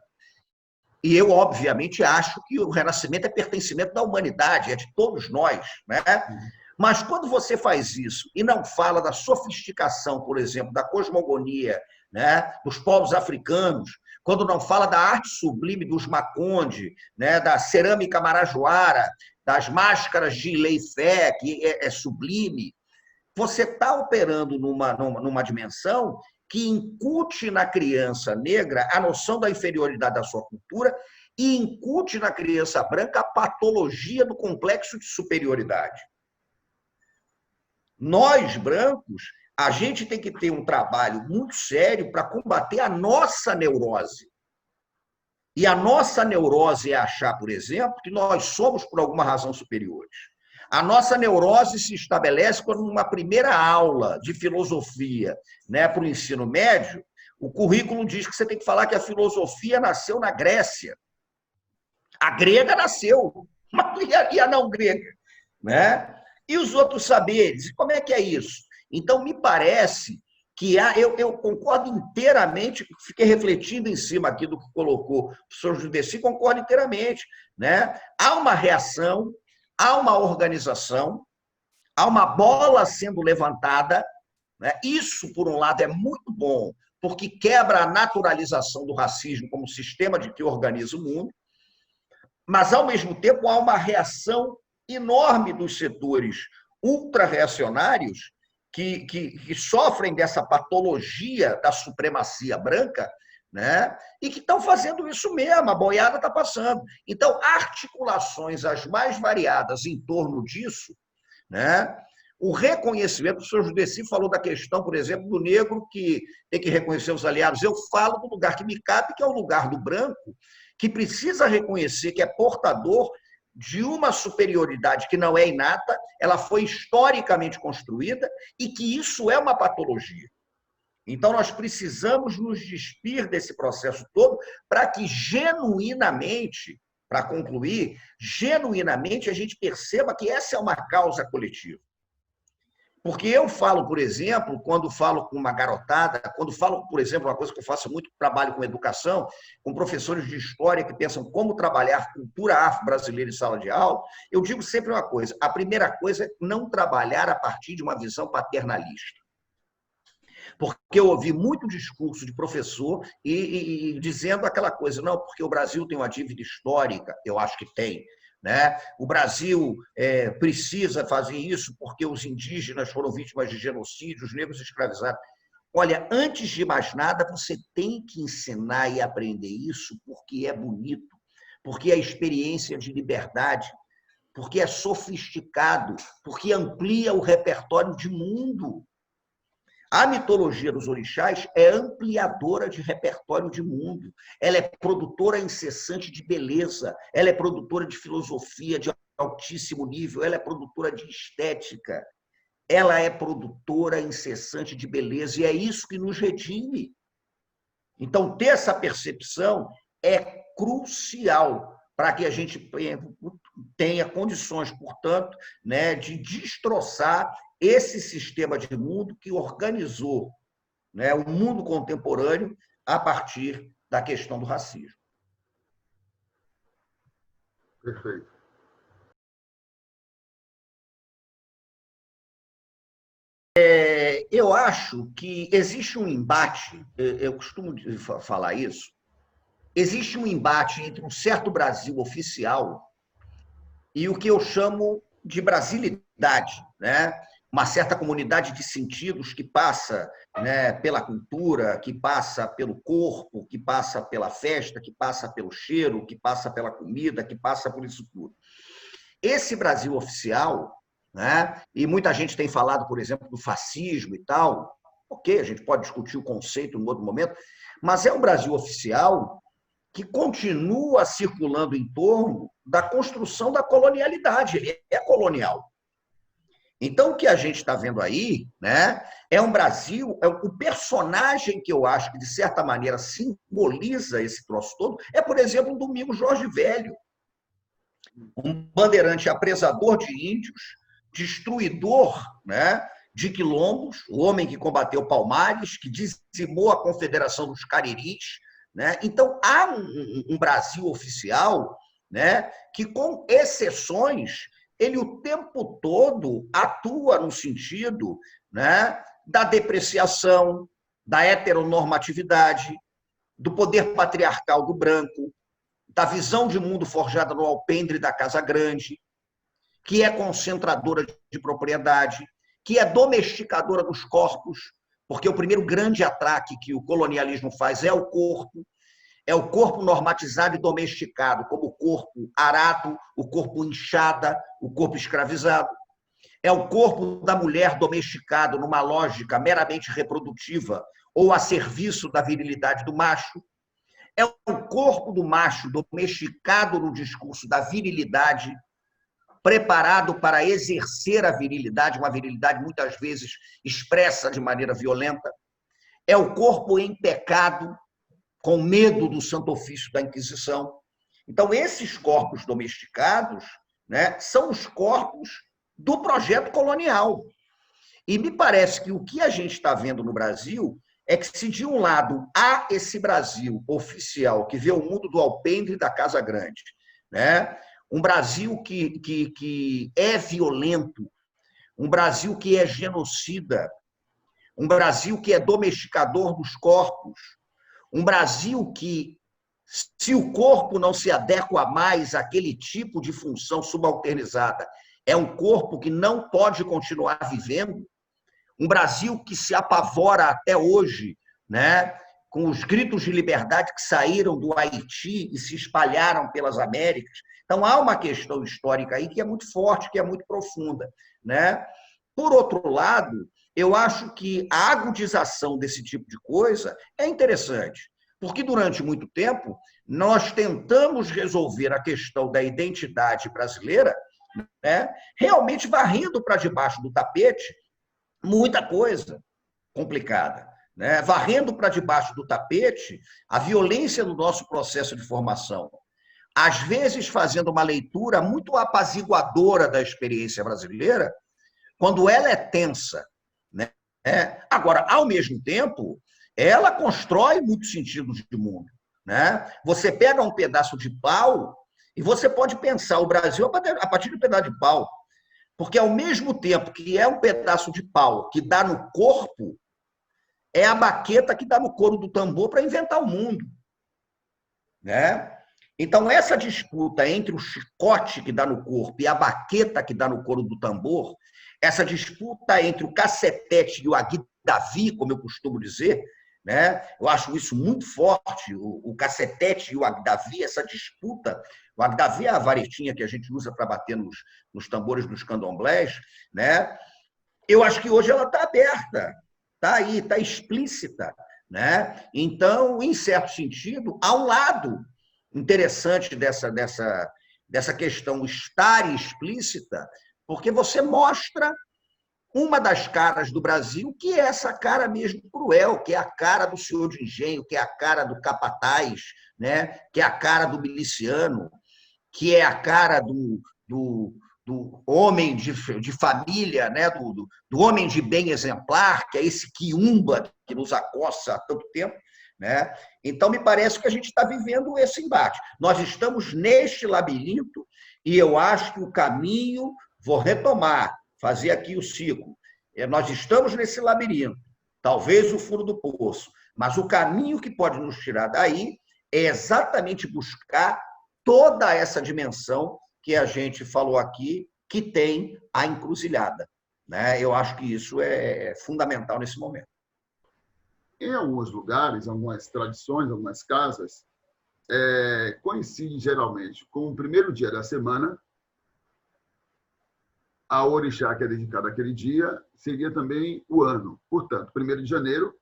e eu, obviamente, acho que o Renascimento é pertencimento da humanidade, é de todos nós, né? Mas quando você faz isso e não fala da sofisticação, por exemplo, da cosmogonia, né, dos povos africanos, quando não fala da arte sublime dos Maconde, né, da cerâmica marajoara, das máscaras de Leifé, que é sublime, você está operando numa dimensão que incute na criança negra a noção da inferioridade da sua cultura e incute na criança branca a patologia do complexo de superioridade. Nós, brancos, a gente tem que ter um trabalho muito sério para combater a nossa neurose. E a nossa neurose é achar, por exemplo, que nós somos por alguma razão superiores. A nossa neurose se estabelece quando, numa primeira aula de filosofia, né, para o ensino médio, o currículo diz que você tem que falar que a filosofia nasceu na Grécia. A grega nasceu, mas e a não grega? Né? E os outros saberes? Como é que é isso? Então, me parece que eu concordo inteiramente, fiquei refletindo em cima aqui do que colocou o professor Judeci, concordo inteiramente. Né? Há uma reação, há uma organização, há uma bola sendo levantada. Né? Isso, por um lado, é muito bom, porque quebra a naturalização do racismo como sistema de que organiza o mundo, mas, ao mesmo tempo, há uma reação enorme dos setores ultra-reacionários que sofrem dessa patologia da supremacia branca, né? E que estão fazendo isso mesmo, a boiada está passando. Então, articulações as mais variadas em torno disso, né? O reconhecimento, o professor Judeci falou da questão, por exemplo, do negro que tem que reconhecer os aliados. Eu falo do lugar que me cabe, que é o lugar do branco, que precisa reconhecer que é portador de uma superioridade que não é inata, ela foi historicamente construída e que isso é uma patologia. Então, nós precisamos nos despir desse processo todo para que, genuinamente, para concluir, genuinamente a gente perceba que essa é uma causa coletiva. Porque eu falo, por exemplo, quando falo com uma garotada, quando falo, por exemplo, uma coisa que eu faço muito trabalho com educação, com professores de história que pensam como trabalhar cultura afro-brasileira em sala de aula, eu digo sempre uma coisa: a primeira coisa é não trabalhar a partir de uma visão paternalista. Porque eu ouvi muito discurso de professor e dizendo aquela coisa, não, porque o Brasil tem uma dívida histórica, eu acho que tem. Né? O Brasil precisa fazer isso porque os indígenas foram vítimas de genocídio, os negros escravizados. Olha, antes de mais nada, você tem que ensinar e aprender isso porque é bonito, porque é experiência de liberdade, porque é sofisticado, porque amplia o repertório de mundo. A mitologia dos orixás é ampliadora de repertório de mundo. Ela é produtora incessante de beleza, ela é produtora de filosofia de altíssimo nível, ela é produtora de estética, ela é produtora incessante de beleza, e é isso que nos redime. Então, ter essa percepção é crucial para que a gente tenha condições, portanto, né, de destroçar esse sistema de mundo que organizou, né, o mundo contemporâneo a partir da questão do racismo. Perfeito. Eu acho que existe um embate, eu costumo falar isso, existe um embate entre um certo Brasil oficial e o que eu chamo de brasilidade, né? Uma certa comunidade de sentidos que passa, né, pela cultura, que passa pelo corpo, que passa pela festa, que passa pelo cheiro, que passa pela comida, que passa por isso tudo. Esse Brasil oficial, né, e muita gente tem falado, por exemplo, do fascismo e tal, ok, a gente pode discutir o conceito em outro momento, mas é um Brasil oficial que continua circulando em torno da construção da colonialidade. Ele é colonial. Então, o que a gente está vendo aí, né, é um Brasil, o personagem que eu acho que, de certa maneira, simboliza esse troço todo, é, por exemplo, o Domingos Jorge Velho, um bandeirante apresador de índios, destruidor, né, de quilombos, o homem que combateu Palmares, que dizimou a Confederação dos Cariris. Né? Então, há um Brasil oficial, né, que, com exceções, ele o tempo todo atua no sentido, né, da depreciação, da heteronormatividade, do poder patriarcal do branco, da visão de mundo forjada no alpendre da Casa Grande, que é concentradora de propriedade, que é domesticadora dos corpos, porque o primeiro grande ataque que o colonialismo faz é o corpo normatizado e domesticado, como o corpo arado, o corpo inchada, o corpo escravizado. É o corpo da mulher domesticado numa lógica meramente reprodutiva ou a serviço da virilidade do macho. É o corpo do macho domesticado no discurso da virilidade, preparado para exercer a virilidade, uma virilidade muitas vezes expressa de maneira violenta. É o corpo em pecado, com medo do santo ofício da Inquisição. Então, esses corpos domesticados, né, são os corpos do projeto colonial. E me parece que o que a gente está vendo no Brasil é que, se de um lado há esse Brasil oficial que vê o mundo do alpendre e da Casa Grande, né, um Brasil que é violento, um Brasil que é genocida, um Brasil que é domesticador dos corpos, um Brasil que, se o corpo não se adequa mais àquele tipo de função subalternizada, é um corpo que não pode continuar vivendo, um Brasil que se apavora até hoje, né, com os gritos de liberdade que saíram do Haiti e se espalharam pelas Américas. Então, há uma questão histórica aí que é muito forte, que é muito profunda, né? Por outro lado, eu acho que a agudização desse tipo de coisa é interessante, porque durante muito tempo nós tentamos resolver a questão da identidade brasileira, né, realmente varrendo para debaixo do tapete muita coisa complicada, né? Varrendo para debaixo do tapete a violência do nosso processo de formação, às vezes fazendo uma leitura muito apaziguadora da experiência brasileira, quando ela é tensa, né? Agora, ao mesmo tempo, ela constrói muitos sentidos de mundo, né? Você pega um pedaço de pau e você pode pensar o Brasil a partir de um pedaço de pau, porque, ao mesmo tempo que é um pedaço de pau que dá no corpo, é a baqueta que dá no couro do tambor para inventar o mundo, né? Então, essa disputa entre o chicote que dá no corpo e a baqueta que dá no couro do tambor, essa disputa entre o cacetete e o aguidavi, como eu costumo dizer, né? Eu acho isso muito forte, o cacetete e o aguidavi, essa disputa. O aguidavi é a varetinha que a gente usa para bater nos tambores dos candomblés, né? Eu acho que hoje ela está aberta, está aí, está explícita, né? Então, em certo sentido, há um lado interessante dessa questão estar explícita, porque você mostra uma das caras do Brasil, que é essa cara mesmo cruel, que é a cara do senhor de engenho, que é a cara do capataz, né? Que é a cara do miliciano, que é a cara do homem de família, né? do homem de bem exemplar, que é esse quiumba que nos acossa há tanto tempo, né? Então, me parece que a gente está vivendo esse embate. Nós estamos neste labirinto e eu acho que o caminho, vou retomar, fazer aqui o ciclo, nós estamos nesse labirinto, talvez o fundo do poço, mas o caminho que pode nos tirar daí é exatamente buscar toda essa dimensão que a gente falou aqui, que tem a encruzilhada, né? Eu acho que isso é fundamental nesse momento. Em alguns lugares, algumas tradições, algumas casas, coincide geralmente com o primeiro dia da semana. A orixá que é dedicada àquele dia seria também o ano. Portanto, 1º de janeiro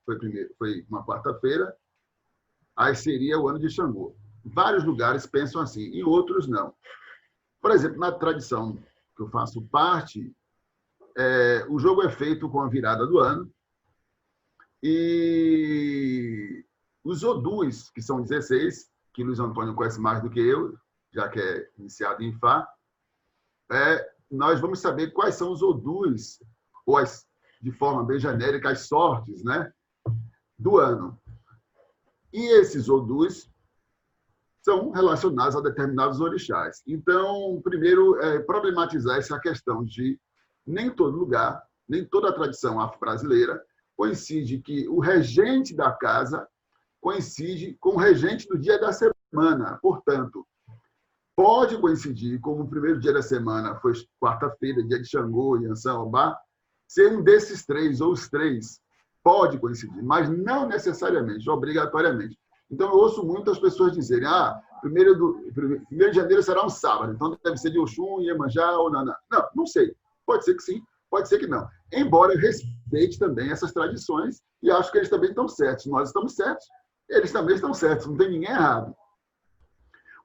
foi uma quarta-feira, aí seria o ano de Xangô. Vários lugares pensam assim, e outros não. Por exemplo, na tradição que eu faço parte, o jogo é feito com a virada do ano, e os odus, que são 16, que Luiz Antônio conhece mais do que eu, já que é iniciado em Fá, nós vamos saber quais são os odus, ou de forma bem genérica, as sortes, né, do ano. E esses odus são relacionados a determinados orixás. Então, primeiro, problematizar essa questão de nem todo lugar, nem toda a tradição afro-brasileira coincide que o regente da casa coincide com o regente do dia da semana. Portanto, pode coincidir, como o primeiro dia da semana foi quarta-feira, dia de Xangô e Iansã-Obá, ser um desses três, ou os três, pode coincidir, mas não necessariamente, obrigatoriamente. Então, eu ouço muitas pessoas dizerem, 1º de janeiro será um sábado, então deve ser de Oxum, Iemanjá ou Naná. Não sei. Pode ser que sim, pode ser que não. Embora eu respeite também essas tradições e acho que eles também estão certos. Nós estamos certos eles também estão certos, não tem ninguém errado.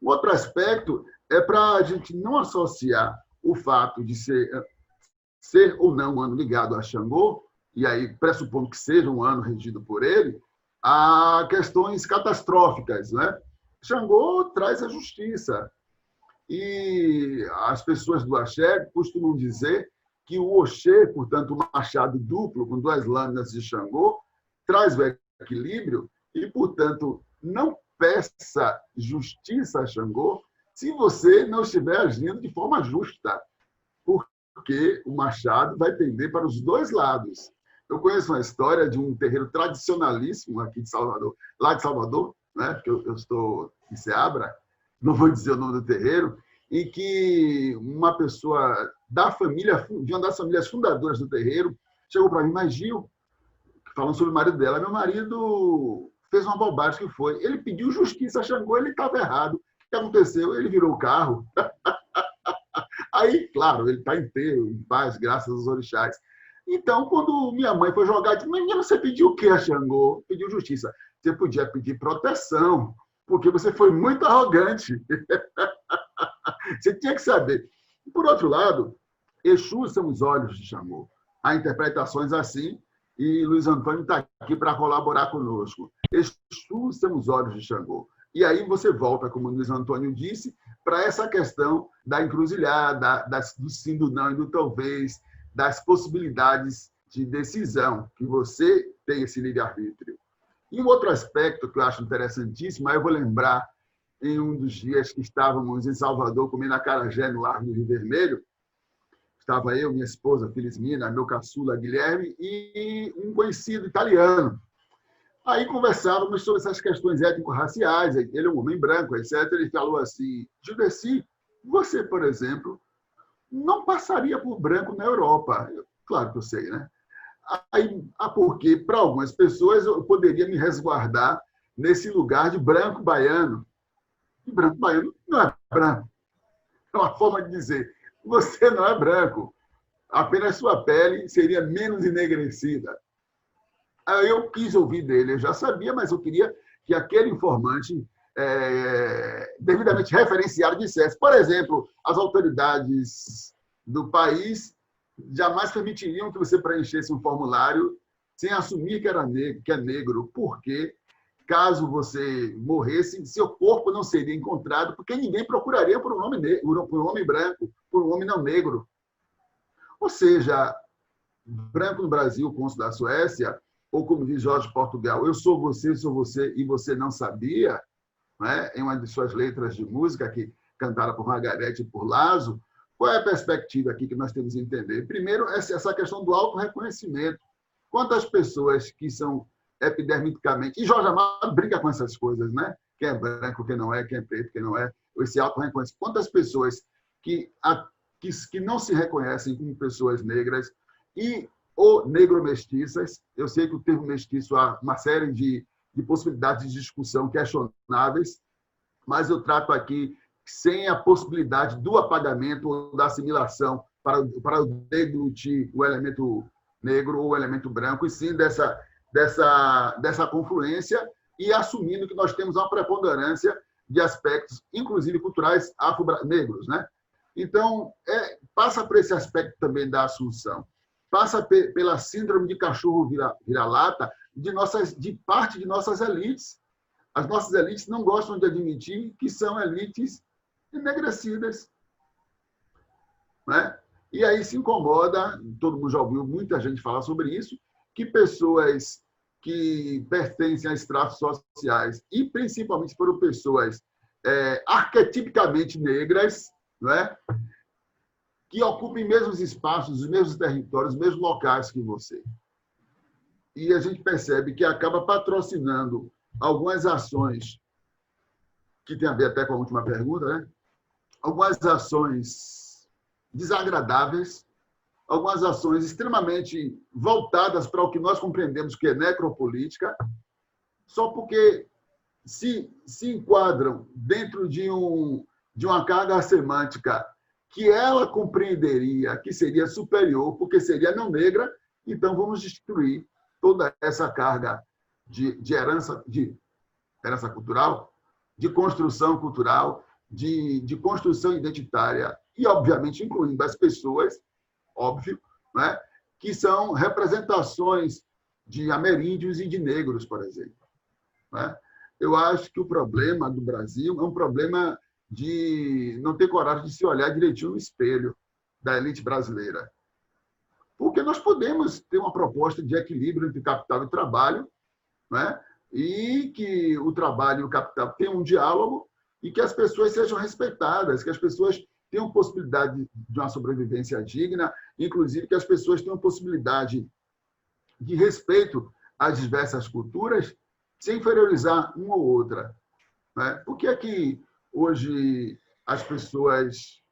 Um outro aspecto é para a gente não associar o fato de ser ou não um ano ligado a Xangô, e aí pressupondo que seja um ano regido por ele, a questões catastróficas, né? Xangô traz a justiça. E as pessoas do axé costumam dizer que o Oxê, portanto, o machado duplo com duas lâminas de Xangô, traz o equilíbrio e, portanto, não peça justiça a Xangô se você não estiver agindo de forma justa, porque o machado vai pender para os dois lados. Eu conheço uma história de um terreiro tradicionalíssimo aqui de Salvador, lá de Salvador, né? Porque eu estou em Ceabra, não vou dizer o nome do terreiro, em que uma pessoa da família, de uma das famílias fundadoras do terreiro, chegou para mim, mas Gil, falando sobre o marido dela, meu marido fez uma bobagem que foi, ele pediu justiça a Xangô, ele estava errado. O que aconteceu? Ele virou o carro. Aí, claro, ele está inteiro, em paz, graças aos orixás. Então, quando minha mãe foi jogar, disse, menina, você pediu o quê a Xangô? Pediu justiça. Você podia pedir proteção, porque você foi muito arrogante. Você tinha que saber. Por outro lado, Exu são os olhos de Xangô. Há interpretações assim, e Luiz Antônio está aqui para colaborar conosco. Exu são os olhos de Xangô. E aí você volta, como o Luiz Antônio disse, para essa questão da encruzilhada, do sim, do não e do talvez, das possibilidades de decisão, que você tem esse livre-arbítrio. E um outro aspecto que eu acho interessantíssimo, aí eu vou lembrar em um dos dias que estávamos em Salvador comendo acarajé no Largo do Rio Vermelho, estava eu, minha esposa, Felizmina, meu caçula, Guilherme, e um conhecido italiano. Aí conversávamos sobre essas questões étnico-raciais, ele é um homem branco, etc. Ele falou assim, Judeci, você, por exemplo, não passaria por branco na Europa. Claro que eu sei, né? Aí, porque, para algumas pessoas, eu poderia me resguardar nesse lugar de branco baiano. E branco baiano não é branco. É uma forma de dizer, você não é branco, apenas sua pele seria menos enegrecida. Aí eu quis ouvir dele, eu já sabia, mas eu queria que aquele informante devidamente referenciado dissesse. Por exemplo, as autoridades do país jamais permitiriam que você preenchesse um formulário sem assumir que era negro, que é negro, porque caso você morresse, seu corpo não seria encontrado, porque ninguém procuraria por um homem negro, por um homem branco, por um homem não negro. Ou seja, branco no Brasil, cônsul da Suécia, ou como diz Jorge Portugal, eu sou você e você não sabia, né? Em uma de suas letras de música, que cantada por Margarete e por Lazo. Qual é a perspectiva aqui que nós temos que entender? Primeiro, essa questão do autorreconhecimento. Quantas pessoas que são epidermicamente... E Jorge Amado brinca com essas coisas, né? Quem é branco, quem não é, quem é preto, quem não é. Esse autorreconhecimento. Quantas pessoas que não se reconhecem como pessoas negras ou negro-mestiças. Eu sei que o termo mestiço há uma série de possibilidades de discussão questionáveis, mas eu trato aqui sem a possibilidade do apagamento ou da assimilação para deglutir o elemento negro ou o elemento branco, e sim dessa confluência, e assumindo que nós temos uma preponderância de aspectos, inclusive culturais, afro-negros, né? Então, passa por esse aspecto também da assunção. Passa pela síndrome de cachorro vira-lata de parte de nossas elites. As nossas elites não gostam de admitir que são elites enegrecidas. Né? E aí se incomoda, todo mundo já ouviu muita gente falar sobre isso, que pessoas que pertencem a estratos sociais, e principalmente foram pessoas arquetipicamente negras, não é? Que ocupem mesmos espaços, os mesmos territórios, os mesmos locais que você. E a gente percebe que acaba patrocinando algumas ações, que tem a ver até com a última pergunta, né? Algumas ações desagradáveis, algumas ações extremamente voltadas para o que nós compreendemos que é necropolítica, só porque se enquadram dentro de uma carga semântica que ela compreenderia que seria superior, porque seria não negra, então vamos destruir toda essa carga de herança, de herança cultural, de construção cultural, de construção identitária e, obviamente, incluindo as pessoas, óbvio, né, que são representações de ameríndios e de negros, por exemplo. Né? Eu acho que o problema do Brasil é um problema de não ter coragem de se olhar direitinho no espelho da elite brasileira. Porque nós podemos ter uma proposta de equilíbrio entre capital e trabalho, né? E que o trabalho e o capital tenham um diálogo e que as pessoas sejam respeitadas, que as pessoas tenham possibilidade de uma sobrevivência digna, inclusive que as pessoas tenham possibilidade de respeito às diversas culturas, sem inferiorizar uma ou outra. Né? Por que é que hoje as pessoas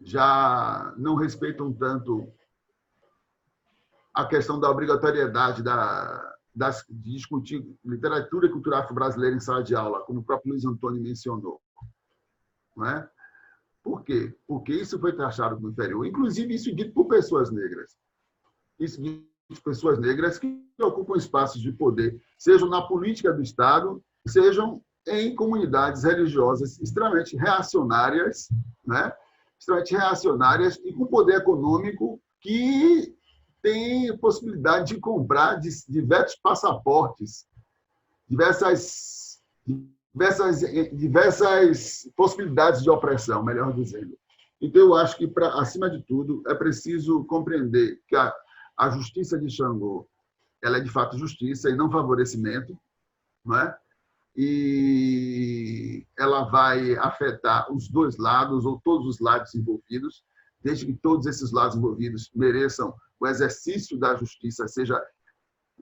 já não respeitam tanto a questão da obrigatoriedade de discutir literatura e cultura afro-brasileira em sala de aula, como o próprio Luiz Antônio mencionou? Não é? Por quê? Porque isso foi taxado como inferior. Inclusive, isso dito por pessoas negras. Isso dito por pessoas negras que ocupam espaços de poder, sejam na política do Estado, sejam em comunidades religiosas extremamente reacionárias, né? Extremamente reacionárias e com poder econômico que tem possibilidade de comprar diversos passaportes, diversas possibilidades de opressão, melhor dizendo. Então, eu acho que, acima de tudo, é preciso compreender que a justiça de Xangô ela é, de fato, justiça e não favorecimento, não é? E ela vai afetar os dois lados ou todos os lados envolvidos, desde que todos esses lados envolvidos mereçam o exercício da justiça, seja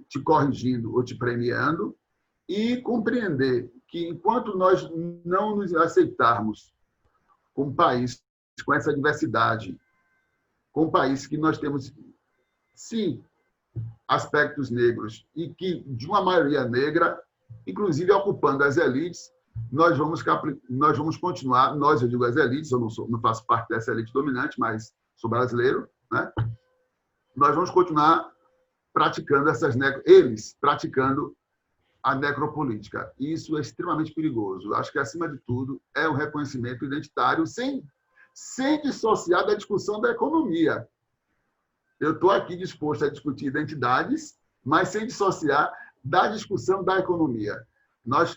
te corrigindo ou te premiando, e compreender que, enquanto nós não nos aceitarmos como país com essa diversidade, como país que nós temos, sim, aspectos negros e que, de uma maioria negra, inclusive ocupando as elites, nós vamos continuar, eu digo as elites, eu não faço parte dessa elite dominante, mas sou brasileiro, né? Nós vamos continuar praticando eles praticando a necropolítica. E isso é extremamente perigoso. Acho que, acima de tudo, é o reconhecimento identitário sem dissociar da discussão da economia. Eu estou aqui disposto a discutir identidades, mas sem dissociar da discussão da economia. As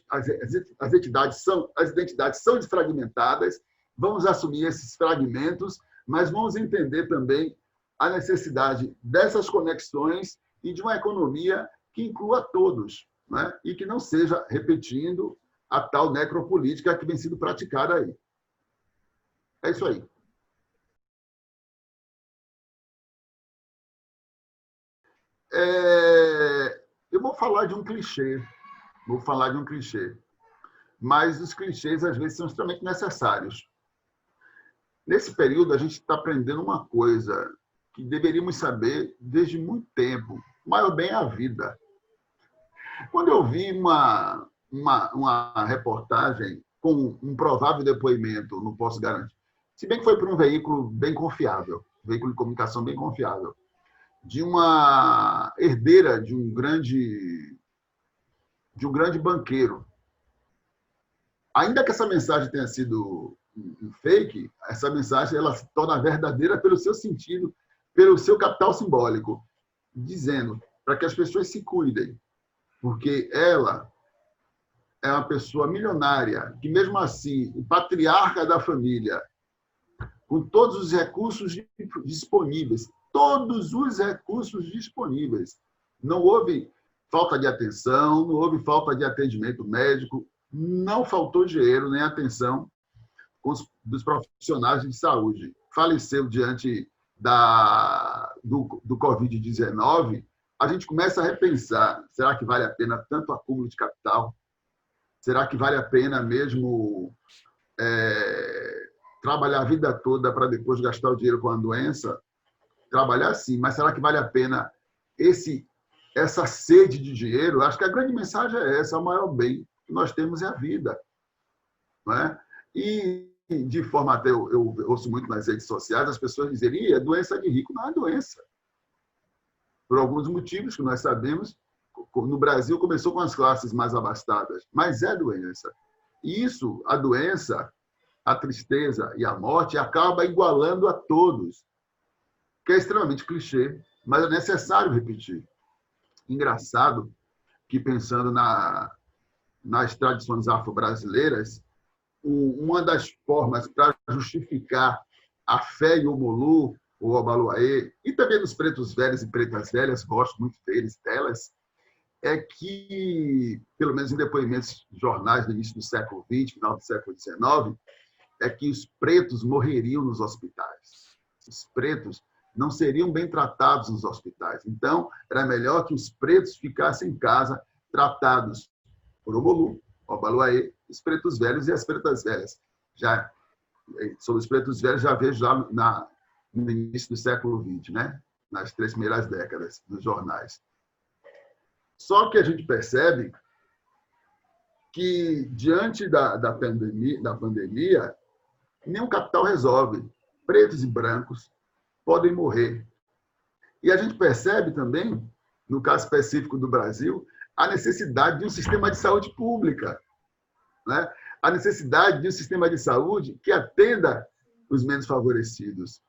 identidades são desfragmentadas, vamos assumir esses fragmentos, mas vamos entender também a necessidade dessas conexões e de uma economia que inclua todos, né? E que não seja repetindo a tal necropolítica que vem sendo praticada aí. É isso aí. Eu vou falar de um clichê, mas os clichês, às vezes, são extremamente necessários. Nesse período, a gente está aprendendo uma coisa que deveríamos saber desde muito tempo, mas bem a vida. Quando eu vi uma reportagem com um provável depoimento, não posso garantir, se bem que foi por um veículo bem confiável, veículo de comunicação bem confiável, de uma herdeira de um grande banqueiro. Ainda que essa mensagem tenha sido um fake, essa mensagem ela se torna verdadeira pelo seu sentido, pelo seu capital simbólico, dizendo para que as pessoas se cuidem, porque ela é uma pessoa milionária, que mesmo assim, o patriarca da família, com todos os recursos disponíveis, não houve falta de atenção, não houve falta de atendimento médico, não faltou dinheiro nem atenção dos profissionais de saúde. Faleceu diante do Covid-19, a gente começa a repensar, será que vale a pena tanto acúmulo de capital? Será que vale a pena mesmo trabalhar a vida toda para depois gastar o dinheiro com a doença? Trabalhar sim, mas será que vale a pena essa sede de dinheiro? Acho que a grande mensagem é essa: o maior bem que nós temos é a vida. Não é? E, de forma até, eu ouço muito nas redes sociais as pessoas dizerem: é doença de rico. Não é doença. Por alguns motivos que nós sabemos, no Brasil começou com as classes mais abastadas, mas é doença. E isso, a doença, a tristeza e a morte acaba igualando a todos, que é extremamente clichê, mas é necessário repetir. Engraçado que, pensando nas tradições afro-brasileiras, uma das formas para justificar a fé em Omolu, o Obaluaê, e também nos pretos velhos e pretas velhas, gosto muito delas, é que, pelo menos em depoimentos de jornais do início do século XX, final do século XIX, é que os pretos morreriam nos hospitais. Os pretos não seriam bem tratados nos hospitais. Então, era melhor que os pretos ficassem em casa, tratados por Omolu, Obaluaê, os pretos velhos e as pretas velhas. Já, sobre os pretos velhos, já vejo já no início do século XX, né? Nas 3 primeiras décadas, nos jornais. Só que a gente percebe que, diante da pandemia, nenhum capital resolve. Pretos e brancos podem morrer. E a gente percebe também, no caso específico do Brasil, a necessidade de um sistema de saúde pública, né? A necessidade de um sistema de saúde que atenda os menos favorecidos.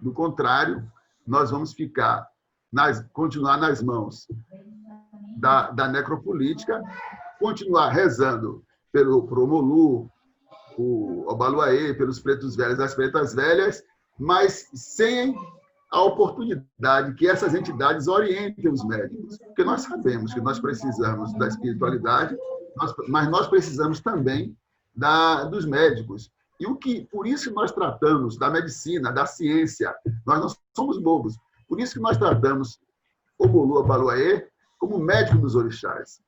Do contrário, nós vamos continuar nas mãos da necropolítica, continuar rezando por Omolu, o Obaluaê, pelos pretos velhos, as pretas velhas, mas sem a oportunidade que essas entidades orientem os médicos. Porque nós sabemos que nós precisamos da espiritualidade, mas nós precisamos também dos médicos. Por isso que nós tratamos da medicina, da ciência. Nós não somos bobos. Por isso que nós tratamos Omolu Obaluaê como médico dos orixás,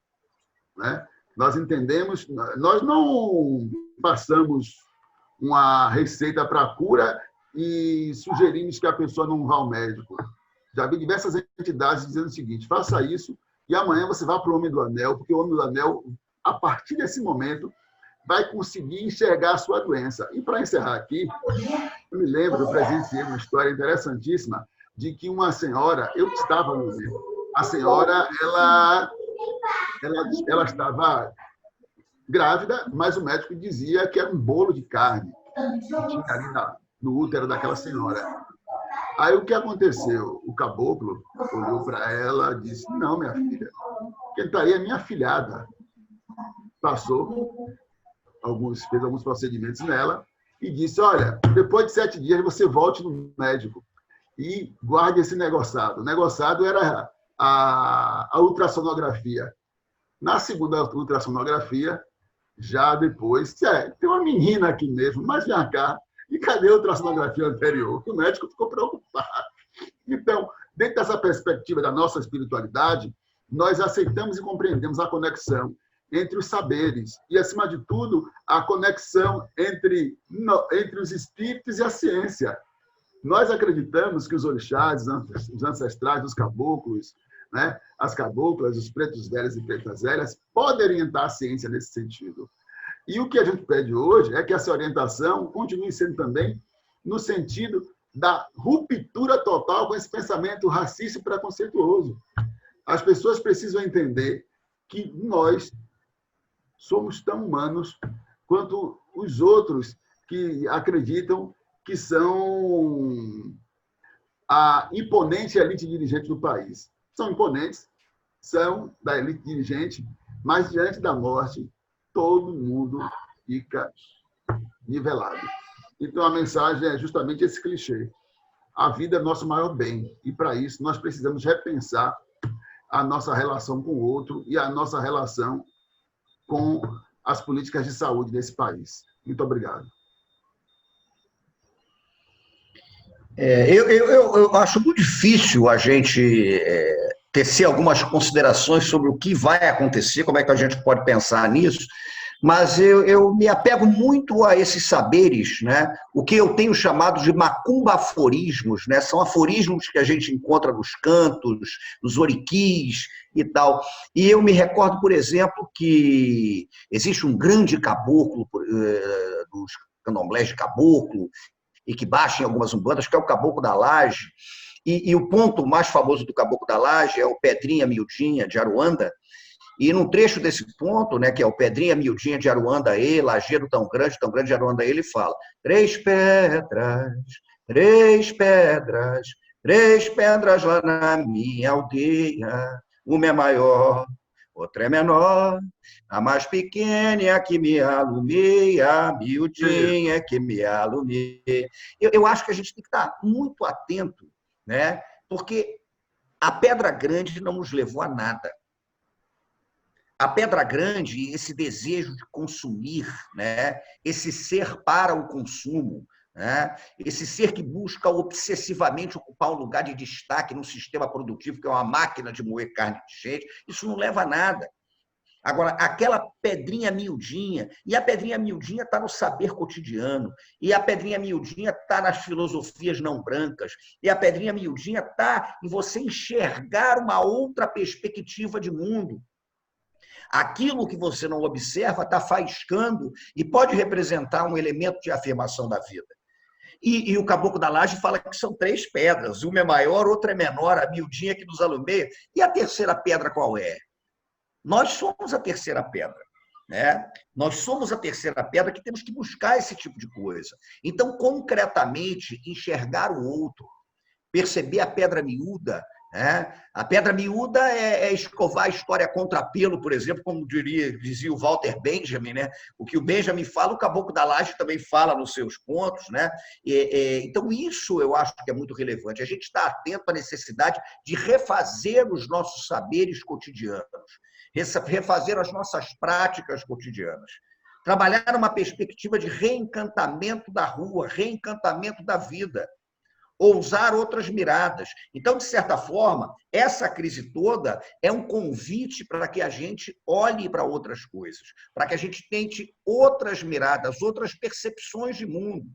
né? Nós entendemos, nós não passamos uma receita para a cura e sugerimos que a pessoa não vá ao médico. Já vi diversas entidades dizendo o seguinte: faça isso e amanhã você vá para o Homem do Anel, porque o Homem do Anel, a partir desse momento, vai conseguir enxergar a sua doença. E, para encerrar aqui, eu me lembro, eu presenciei uma história interessantíssima de que uma senhora, eu estava no livro, a senhora, ela estava grávida, mas o médico dizia que era um bolo de carne que tinha ali no útero daquela senhora. Aí o que aconteceu? O caboclo olhou para ela e disse: não, minha filha, quem está aí é minha afilhada. Passou, fez alguns procedimentos nela e disse: olha, depois de 7 dias você volte no médico e guarde esse negociado. O negociado era a ultrassonografia. Na segunda ultrassonografia, já depois, tem uma menina aqui mesmo, mas vem cá, e cadê a ultrassonografia anterior? O médico ficou preocupado. Então, dentro dessa perspectiva da nossa espiritualidade, nós aceitamos e compreendemos a conexão entre os saberes e, acima de tudo, a conexão entre os espíritos e a ciência. Nós acreditamos que os orixás, os ancestrais, os caboclos, né, as caboclas, os pretos velhos e pretas velhas, podem orientar a ciência nesse sentido. E o que a gente pede hoje é que essa orientação continue sendo também no sentido da ruptura total com esse pensamento racista e preconceituoso. As pessoas precisam entender que nós somos tão humanos quanto os outros que acreditam que são a imponente elite dirigente do país. São imponentes, são da elite dirigente, mas diante da morte, todo mundo fica nivelado. Então, a mensagem é justamente esse clichê. A vida é nosso maior bem, e para isso nós precisamos repensar a nossa relação com o outro e a nossa relação com as políticas de saúde desse país. Muito obrigado. Eu acho muito difícil a gente tecer algumas considerações sobre o que vai acontecer, como é que a gente pode pensar nisso, mas eu me apego muito a esses saberes, né? O que eu tenho chamado de macumba-aforismos, né? São aforismos que a gente encontra nos cantos, nos oriquis e tal. E eu me recordo, por exemplo, que existe um grande caboclo dos candomblés de caboclo, e que baixa em algumas umbandas, que é o Caboclo da Laje, E o ponto mais famoso do Caboclo da Laje é o Pedrinha Miudinha, de Aruanda, e num trecho desse ponto, né, que é o Pedrinha Miudinha de Aruandaê, Lajedo tão grande de Aruandaê, ele fala: três pedras, três pedras lá na minha aldeia, uma é maior, outra é menor, a mais pequena é a que me alumeia, a miudinha é que me alumeia. Eu acho que a gente tem que estar muito atento, né, porque a Pedra Grande não nos levou a nada. A Pedra Grande, esse desejo de consumir, né? Esse ser para o consumo, né? Esse ser que busca obsessivamente ocupar um lugar de destaque num sistema produtivo que é uma máquina de moer carne de gente, isso não leva a nada. Agora, aquela pedrinha miudinha, e a pedrinha miudinha está no saber cotidiano, e a pedrinha miudinha está nas filosofias não brancas, e a pedrinha miudinha está em você enxergar uma outra perspectiva de mundo. Aquilo que você não observa está faiscando e pode representar um elemento de afirmação da vida. E o Caboclo da Laje fala que são três pedras, uma é maior, outra é menor, a miudinha que nos alumeia. E a terceira pedra qual é? Nós somos a terceira pedra. Né? Nós somos a terceira pedra que temos que buscar esse tipo de coisa. Então, concretamente, enxergar o outro, perceber a pedra miúda. A pedra miúda é escovar a história contra pelo, por exemplo, como dizia o Walter Benjamin, né? O que o Benjamin fala, o Caboclo da Laje também fala nos seus pontos, né? Então, isso eu acho que é muito relevante. A gente está atento à necessidade de refazer os nossos saberes cotidianos, refazer as nossas práticas cotidianas. Trabalhar numa perspectiva de reencantamento da rua, reencantamento da vida. Ousar outras miradas. Então, de certa forma, essa crise toda é um convite para que a gente olhe para outras coisas, para que a gente tente outras miradas, outras percepções de mundo.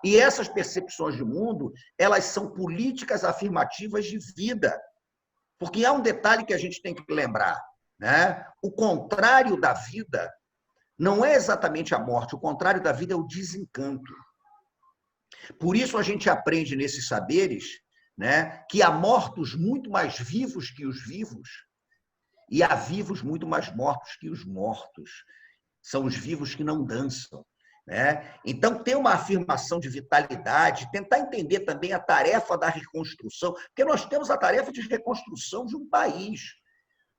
E essas percepções de mundo, elas são políticas afirmativas de vida. Porque há um detalhe que a gente tem que lembrar, né? O contrário da vida não é exatamente a morte, o contrário da vida é o desencanto. Por isso a gente aprende nesses saberes, né, que há mortos muito mais vivos que os vivos e há vivos muito mais mortos que os mortos. São os vivos que não dançam. Né? Então, ter uma afirmação de vitalidade, tentar entender também a tarefa da reconstrução, porque nós temos a tarefa de reconstrução de um país.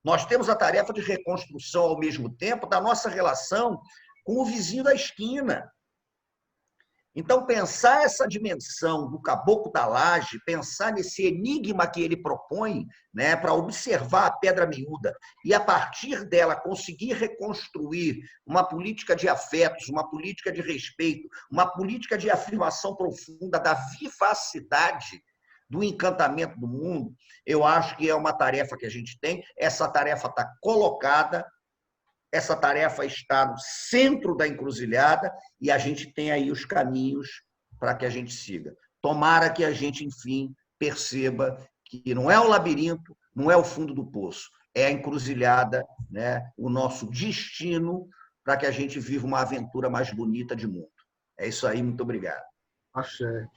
Nós temos a tarefa de reconstrução, ao mesmo tempo, da nossa relação com o vizinho da esquina. Então, pensar essa dimensão do Caboclo da Laje, pensar nesse enigma que ele propõe, né, para observar a pedra miúda e, a partir dela, conseguir reconstruir uma política de afetos, uma política de respeito, uma política de afirmação profunda da vivacidade do encantamento do mundo, eu acho que é uma tarefa que a gente tem. Essa tarefa está colocada, essa tarefa está no centro da encruzilhada e a gente tem aí os caminhos para que a gente siga. Tomara que a gente, enfim, perceba que não é o labirinto, não é o fundo do poço, é a encruzilhada, né? O nosso destino para que a gente viva uma aventura mais bonita de mundo. É isso aí, muito obrigado. Axé.